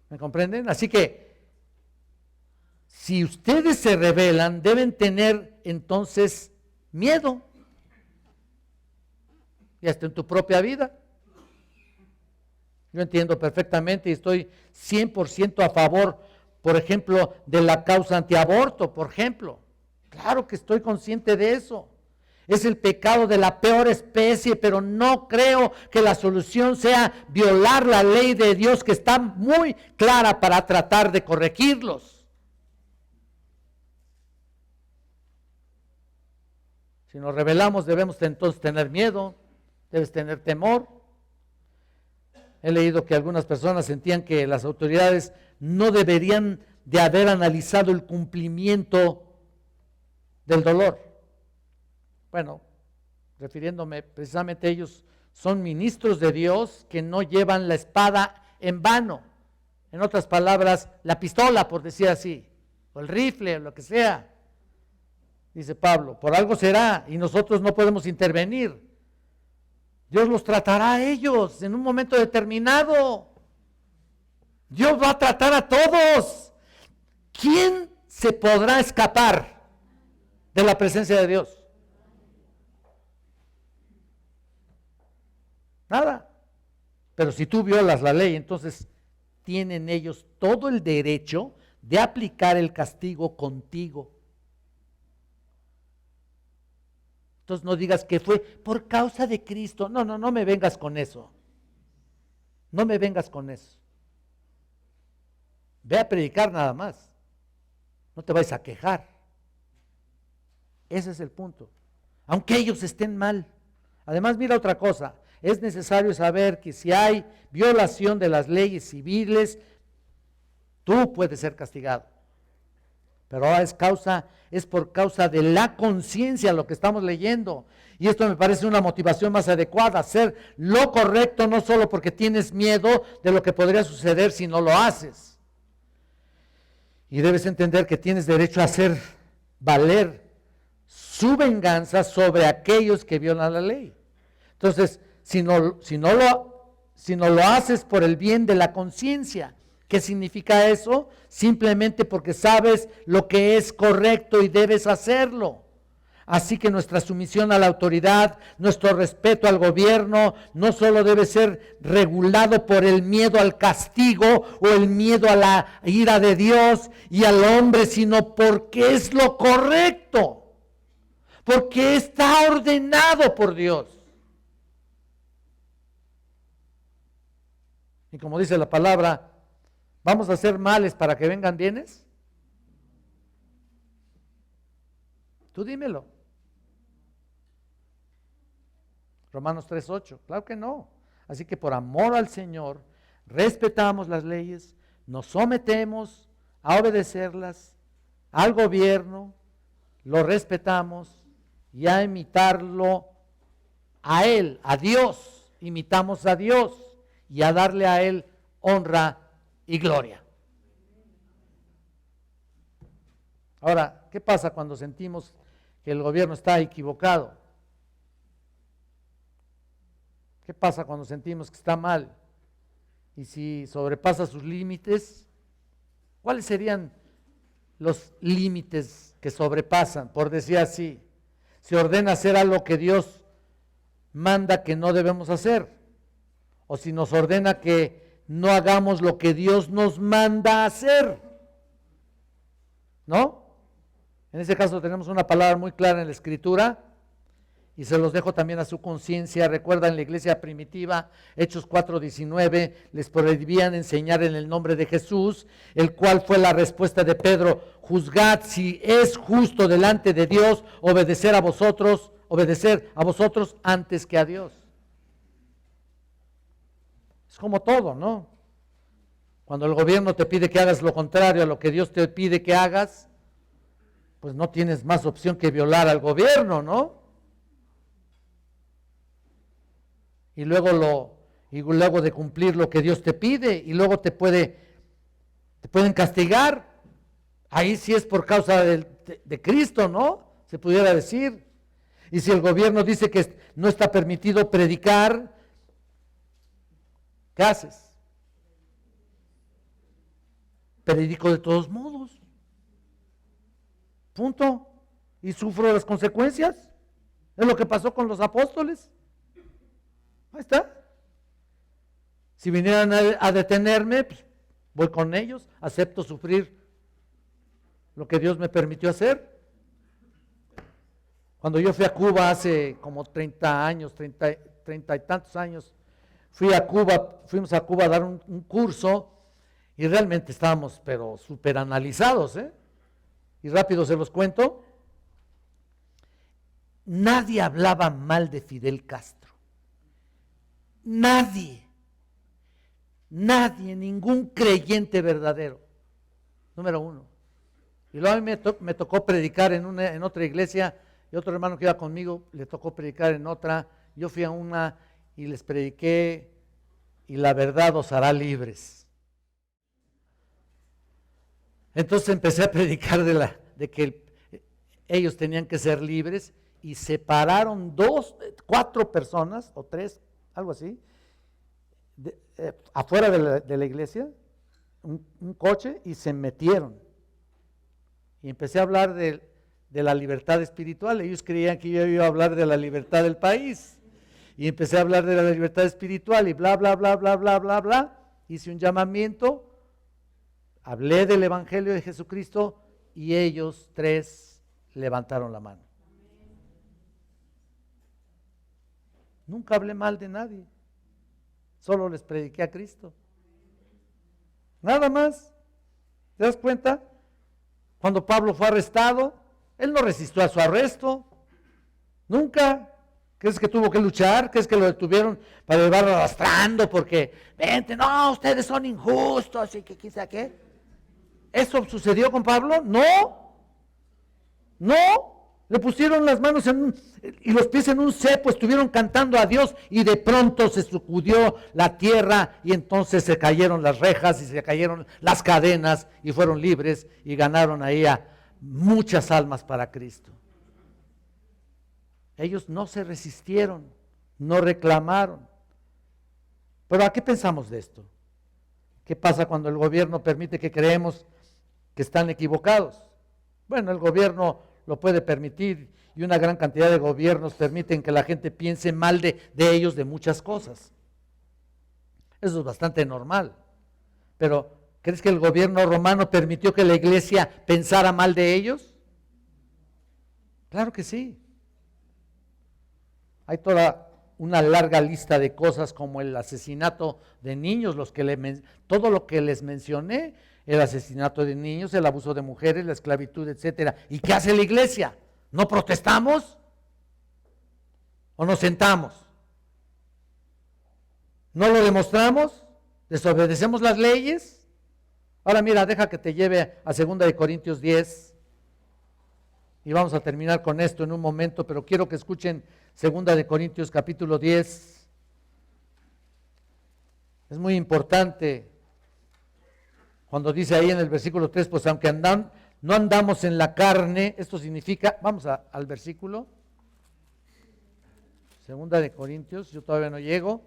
¿Me comprenden? Así que, si ustedes se rebelan, deben tener entonces miedo. Y hasta en tu propia vida. Yo entiendo perfectamente y estoy 100% a favor, por ejemplo, de la causa antiaborto, por ejemplo. Claro que estoy consciente de eso. Es el pecado de la peor especie, pero no creo que la solución sea violar la ley de Dios, que está muy clara, para tratar de corregirlos. Si nos rebelamos, debemos entonces tener miedo, debes tener temor. He leído que algunas personas sentían que las autoridades no deberían de haber analizado el cumplimiento del dolor. Bueno, refiriéndome precisamente a ellos, son ministros de Dios que no llevan la espada en vano. En otras palabras, la pistola, por decir así, o el rifle, o lo que sea. Dice Pablo, por algo será y nosotros no podemos intervenir. Dios los tratará a ellos en un momento determinado. Dios va a tratar a todos. ¿Quién se podrá escapar de la presencia de Dios? Nada. Pero si tú violas la ley, entonces tienen ellos todo el derecho de aplicar el castigo contigo. Entonces no digas que fue por causa de Cristo. No me vengas con eso. No me vengas con eso. Ve a predicar nada más. No te vayas a quejar. Ese es el punto. Aunque ellos estén mal. Además, mira otra cosa. Es necesario saber que si hay violación de las leyes civiles, tú puedes ser castigado. Pero ahora es por causa de la conciencia lo que estamos leyendo. Y esto me parece una motivación más adecuada, hacer lo correcto no solo porque tienes miedo de lo que podría suceder si no lo haces. Y debes entender que tienes derecho a hacer valer su venganza sobre aquellos que violan la ley. Entonces, si no lo haces por el bien de la conciencia, ¿qué significa eso? Simplemente porque sabes lo que es correcto y debes hacerlo. Así que nuestra sumisión a la autoridad, nuestro respeto al gobierno, no solo debe ser regulado por el miedo al castigo o el miedo a la ira de Dios y al hombre, sino porque es lo correcto, porque está ordenado por Dios. Y como dice la palabra, ¿vamos a hacer males para que vengan bienes? Tú dímelo. Romanos 3:8, claro que no. Así que por amor al Señor, respetamos las leyes, nos sometemos a obedecerlas, al gobierno, lo respetamos y a imitarlo a Él, a Dios, imitamos a Dios y a darle a Él honra y gloria. Ahora, ¿qué pasa cuando sentimos que el gobierno está equivocado? ¿Qué pasa cuando sentimos que está mal? Y si sobrepasa sus límites, ¿cuáles serían los límites que sobrepasan? Por decir así, se ordena hacer algo que Dios manda que no debemos hacer, o si nos ordena que no hagamos lo que Dios nos manda hacer, ¿no? En ese caso tenemos una palabra muy clara en la Escritura, y se los dejo también a su conciencia. Recuerdan la iglesia primitiva, Hechos 4:19, les prohibían enseñar en el nombre de Jesús, el cual fue la respuesta de Pedro: juzgad si es justo delante de Dios obedecer a vosotros antes que a Dios. Es como todo, ¿no? Cuando el gobierno te pide que hagas lo contrario a lo que Dios te pide que hagas, pues no tienes más opción que violar al gobierno, ¿no? Y luego de cumplir lo que Dios te pide, y luego te pueden castigar. Ahí sí es por causa de Cristo, ¿no? Se pudiera decir. Y si el gobierno dice que no está permitido predicar, ¿qué haces? Predico de todos modos. Punto. Y sufro las consecuencias. Es lo que pasó con los apóstoles. Ahí está. Si vinieran a detenerme, pues voy con ellos, acepto sufrir lo que Dios me permitió hacer. Cuando yo fui a Cuba hace como 30 años, 30 y tantos años, fuimos a Cuba a dar un curso, y realmente estábamos pero súper analizados, y rápido se los cuento. Nadie hablaba mal de Fidel Castro. Nadie, ningún creyente verdadero, número uno. Y luego a mí me tocó predicar en otra iglesia, y otro hermano que iba conmigo le tocó predicar en otra. Yo fui a una y les prediqué: y la verdad os hará libres. Entonces empecé a predicar de que ellos tenían que ser libres, y separaron 4 personas o 3, algo así, afuera de la iglesia, un coche, y se metieron. Y empecé a hablar de la libertad espiritual. Ellos creían que yo iba a hablar de la libertad del país. Y empecé a hablar de la libertad espiritual y bla, bla, bla, bla, bla, bla, bla. Hice un llamamiento, hablé del Evangelio de Jesucristo, y ellos 3 levantaron la mano. Nunca hablé mal de nadie, solo les prediqué a Cristo. Nada más. ¿Te das cuenta? Cuando Pablo fue arrestado, él no resistió a su arresto. Nunca. ¿Crees que tuvo que luchar? ¿Crees que lo detuvieron para llevarlo arrastrando porque, vente, no, ustedes son injustos y que quizá qué? ¿Eso sucedió con Pablo? No. No. Le pusieron las manos y los pies en un cepo, estuvieron cantando a Dios, y de pronto se sacudió la tierra, y entonces se cayeron las rejas y se cayeron las cadenas, y fueron libres y ganaron ahí a muchas almas para Cristo. Ellos no se resistieron, no reclamaron. Pero ¿a qué pensamos de esto? ¿Qué pasa cuando el gobierno permite que creemos que están equivocados? Bueno, el gobierno lo puede permitir, y una gran cantidad de gobiernos permiten que la gente piense mal de ellos, de muchas cosas. Eso es bastante normal. Pero ¿crees que el gobierno romano permitió que la iglesia pensara mal de ellos? Claro que sí. Hay toda una larga lista de cosas, como el asesinato de niños, todo lo que les mencioné: el asesinato de niños, el abuso de mujeres, la esclavitud, etcétera. ¿Y qué hace la iglesia? ¿No protestamos? ¿O nos sentamos? ¿No lo demostramos? ¿Desobedecemos las leyes? Ahora mira, deja que te lleve a 2 Corintios 10, y vamos a terminar con esto en un momento, pero quiero que escuchen 2 Corintios capítulo 10. Es muy importante. Cuando dice ahí en el versículo 3, pues aunque no andamos en la carne, esto significa, vamos al versículo, 2 Corintios, yo todavía no llego,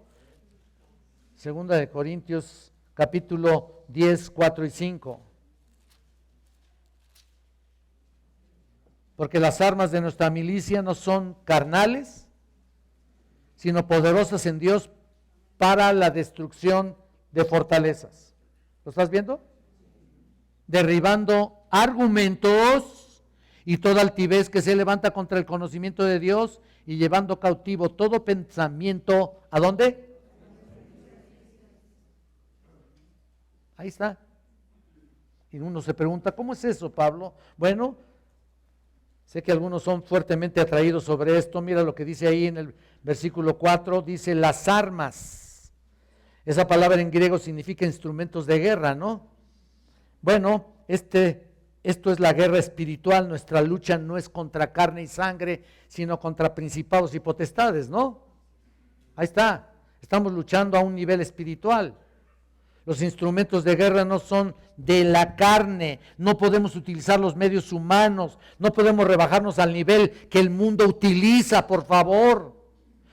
2 Corintios capítulo 10, 4 y 5. Porque las armas de nuestra milicia no son carnales, sino poderosas en Dios para la destrucción de fortalezas. ¿Lo estás viendo? Derribando argumentos y toda altivez que se levanta contra el conocimiento de Dios, y llevando cautivo todo pensamiento, ¿a dónde? Ahí está. Y uno se pregunta, ¿cómo es eso, Pablo? Bueno, sé que algunos son fuertemente atraídos sobre esto. Mira lo que dice ahí en el versículo 4, dice las armas. Esa palabra en griego significa instrumentos de guerra, ¿no? Bueno, esto es la guerra espiritual. Nuestra lucha no es contra carne y sangre, sino contra principados y potestades, ¿no? Ahí está. Estamos luchando a un nivel espiritual. Los instrumentos de guerra no son de la carne, no podemos utilizar los medios humanos, no podemos rebajarnos al nivel que el mundo utiliza, por favor.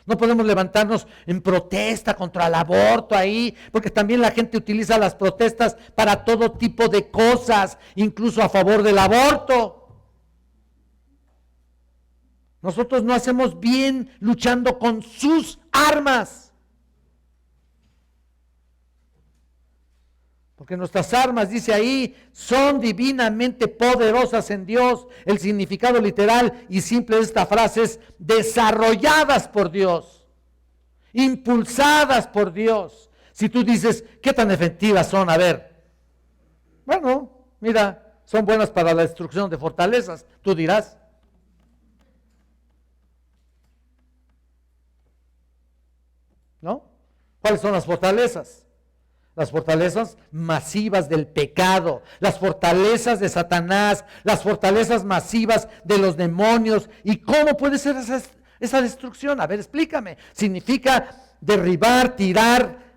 No podemos levantarnos en protesta contra el aborto ahí, porque también la gente utiliza las protestas para todo tipo de cosas, incluso a favor del aborto. Nosotros no hacemos bien luchando con sus armas. Porque nuestras armas, dice ahí, son divinamente poderosas en Dios. El significado literal y simple de esta frase es desarrolladas por Dios, impulsadas por Dios. Si tú dices, ¿qué tan efectivas son? A ver, bueno, mira, son buenas para la destrucción de fortalezas, tú dirás. ¿No? ¿Cuáles son las fortalezas? Las fortalezas masivas del pecado, las fortalezas de Satanás, las fortalezas masivas de los demonios. ¿Y cómo puede ser esa destrucción? A ver, explícame. Significa derribar, tirar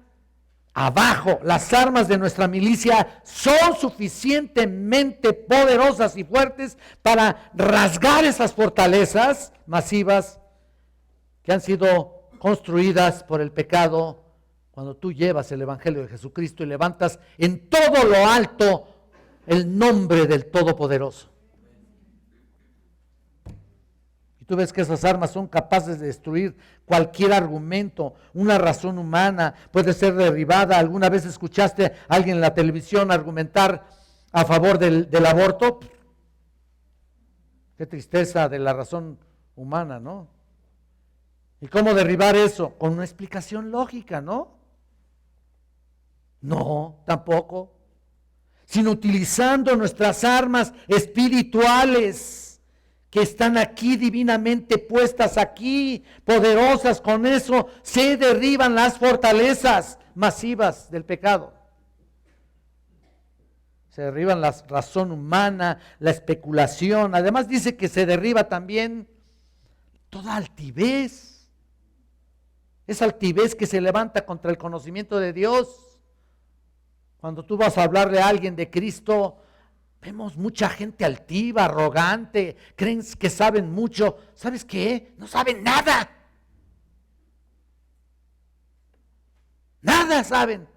abajo. Las armas de nuestra milicia son suficientemente poderosas y fuertes para rasgar esas fortalezas masivas que han sido construidas por el pecado. Cuando tú llevas el Evangelio de Jesucristo y levantas en todo lo alto el nombre del Todopoderoso. Y tú ves que esas armas son capaces de destruir cualquier argumento, una razón humana, puede ser derribada. ¿Alguna vez escuchaste a alguien en la televisión argumentar a favor del aborto? Qué tristeza de la razón humana, ¿no? ¿Y cómo derribar eso? Con una explicación lógica, ¿no? No, tampoco. Sino utilizando nuestras armas espirituales que están aquí divinamente puestas aquí, poderosas. Con eso se derriban las fortalezas masivas del pecado. Se derriban la razón humana, la especulación. Además dice que se derriba también toda altivez. Esa altivez que se levanta contra el conocimiento de Dios. Cuando tú vas a hablarle a alguien de Cristo, vemos mucha gente altiva, arrogante, creen que saben mucho. ¿Sabes qué? No saben nada. Nada saben.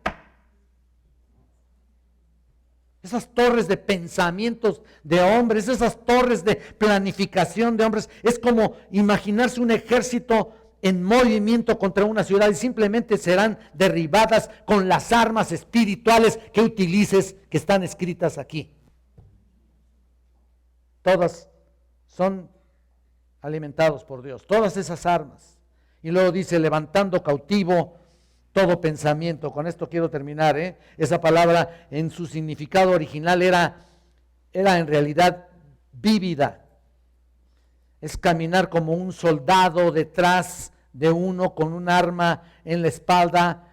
Esas torres de pensamientos de hombres, esas torres de planificación de hombres, es como imaginarse un ejército en movimiento contra una ciudad y simplemente serán derribadas con las armas espirituales que utilices, que están escritas aquí. Todas son alimentados por Dios, todas esas armas. Y luego dice, levantando cautivo todo pensamiento. Con esto quiero terminar, Esa palabra en su significado original era en realidad vívida. Es caminar como un soldado detrás de uno con un arma en la espalda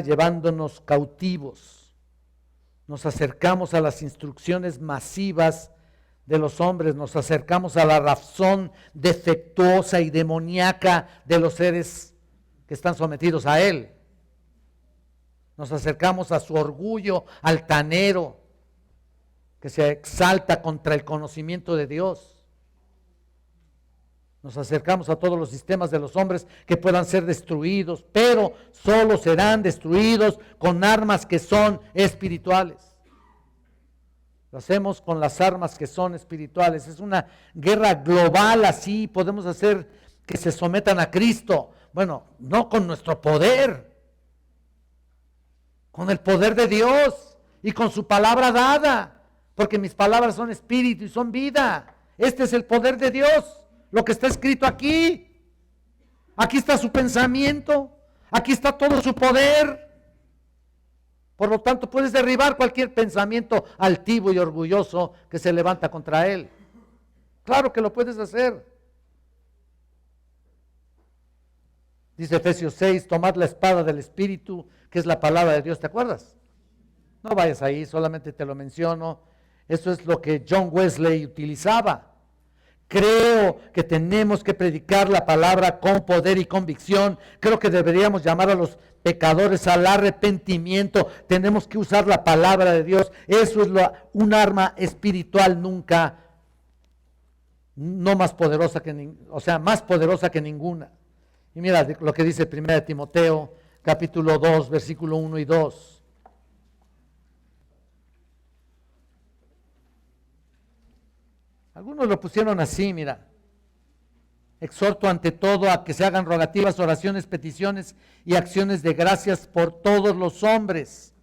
llevándonos cautivos. Nos acercamos a las instrucciones masivas de los hombres, nos acercamos a la razón defectuosa y demoníaca de los seres que están sometidos a él. Nos acercamos a su orgullo altanero que se exalta contra el conocimiento de Dios. Nos acercamos a todos los sistemas de los hombres que puedan ser destruidos, pero solo serán destruidos con armas que son espirituales. Lo hacemos con las armas que son espirituales. Es una guerra global, así podemos hacer que se sometan a Cristo. Bueno, no con nuestro poder, con el poder de Dios y con su palabra dada, porque mis palabras son espíritu y son vida. Este es el poder de Dios, lo que está escrito aquí. Aquí está su pensamiento, aquí está todo su poder. Por lo tanto, puedes derribar cualquier pensamiento altivo y orgulloso que se levanta contra él. Claro que lo puedes hacer. Dice Efesios 6, tomad la espada del Espíritu, que es la palabra de Dios, ¿te acuerdas? No vayas ahí, solamente te lo menciono. Eso es lo que John Wesley utilizaba. Creo que tenemos que predicar la palabra con poder y convicción. Creo que deberíamos llamar a los pecadores al arrepentimiento. Tenemos que usar la palabra de Dios. Eso es un arma espiritual nunca, no más poderosa más poderosa que ninguna. Y mira lo que dice 1 Timoteo, capítulo 2, versículo 1 y 2. Algunos lo pusieron así, mira. Exhorto ante todo a que se hagan rogativas, oraciones, peticiones y acciones de gracias por todos los hombres,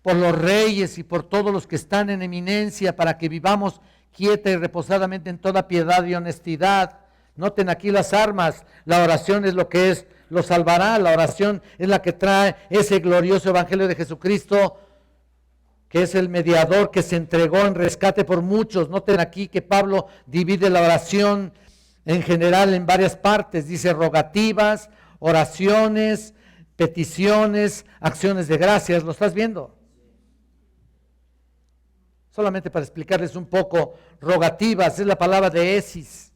por los reyes y por todos los que están en eminencia, para que vivamos quieta y reposadamente en toda piedad y honestidad. Noten aquí las armas. La oración es lo que lo salvará. La oración es la que trae ese glorioso evangelio de Jesucristo, que es el mediador que se entregó en rescate por muchos. Noten aquí que Pablo divide la oración en general en varias partes. Dice rogativas, oraciones, peticiones, acciones de gracias. ¿Lo estás viendo? Solamente para explicarles un poco, rogativas es la palabra de esis.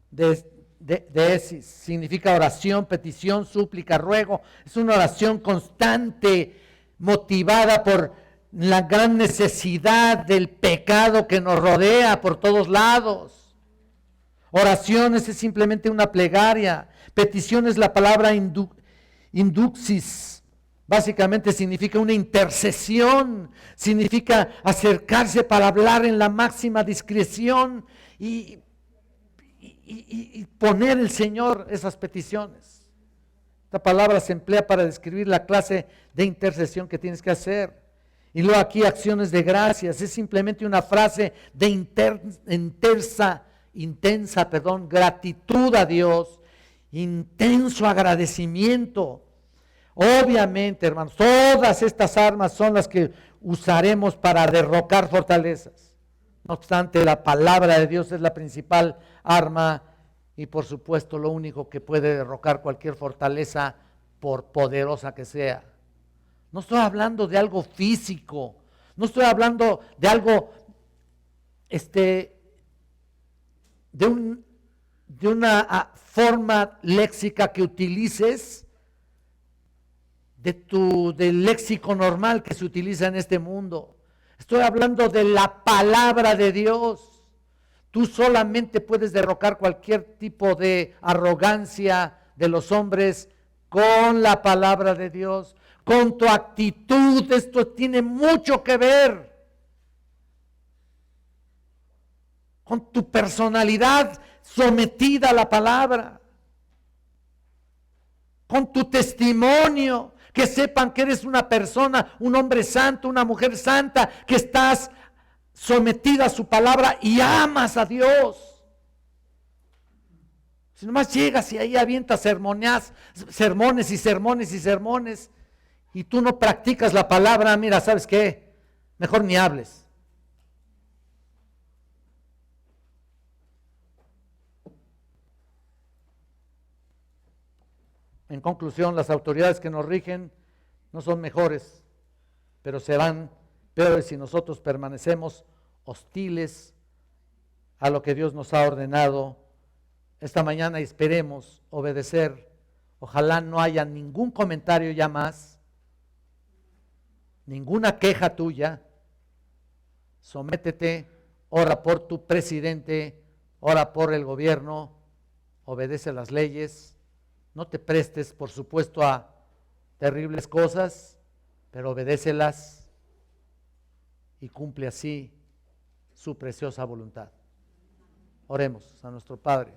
De esis significa oración, petición, súplica, ruego. Es una oración constante, motivada por la gran necesidad del pecado que nos rodea por todos lados. Oraciones es simplemente una plegaria. Petición es la palabra induxis. Básicamente significa una intercesión, significa acercarse para hablar en la máxima discreción y poner el Señor esas peticiones. Esta palabra se emplea para describir la clase de intercesión que tienes que hacer. Y luego aquí acciones de gracias, es simplemente una frase de intensa gratitud a Dios, intenso agradecimiento. Obviamente, hermanos, todas estas armas son las que usaremos para derrocar fortalezas. No obstante, la palabra de Dios es la principal arma y por supuesto lo único que puede derrocar cualquier fortaleza, por poderosa que sea. No estoy hablando de algo físico, no estoy hablando de algo, de una forma léxica que utilices, del léxico normal que se utiliza en este mundo. Estoy hablando de la palabra de Dios. Tú solamente puedes derrocar cualquier tipo de arrogancia de los hombres con la palabra de Dios, con tu actitud. Esto tiene mucho que ver con tu personalidad sometida a la palabra, con tu testimonio, que sepan que eres una persona, un hombre santo, una mujer santa, que estás sometida a su palabra y amas a Dios. Si nomás llegas y ahí avientas sermones y tú no practicas la palabra, mira, ¿sabes qué? Mejor ni hables. En conclusión, las autoridades que nos rigen no son mejores, pero serán peores si nosotros permanecemos hostiles a lo que Dios nos ha ordenado esta mañana. Esperemos obedecer. Ojalá no haya ningún comentario ya más, ninguna queja tuya. Sométete, ora por tu presidente, ora por el gobierno, obedece las leyes. No te prestes, por supuesto, a terribles cosas, pero obedécelas y cumple así su preciosa voluntad. Oremos a nuestro Padre.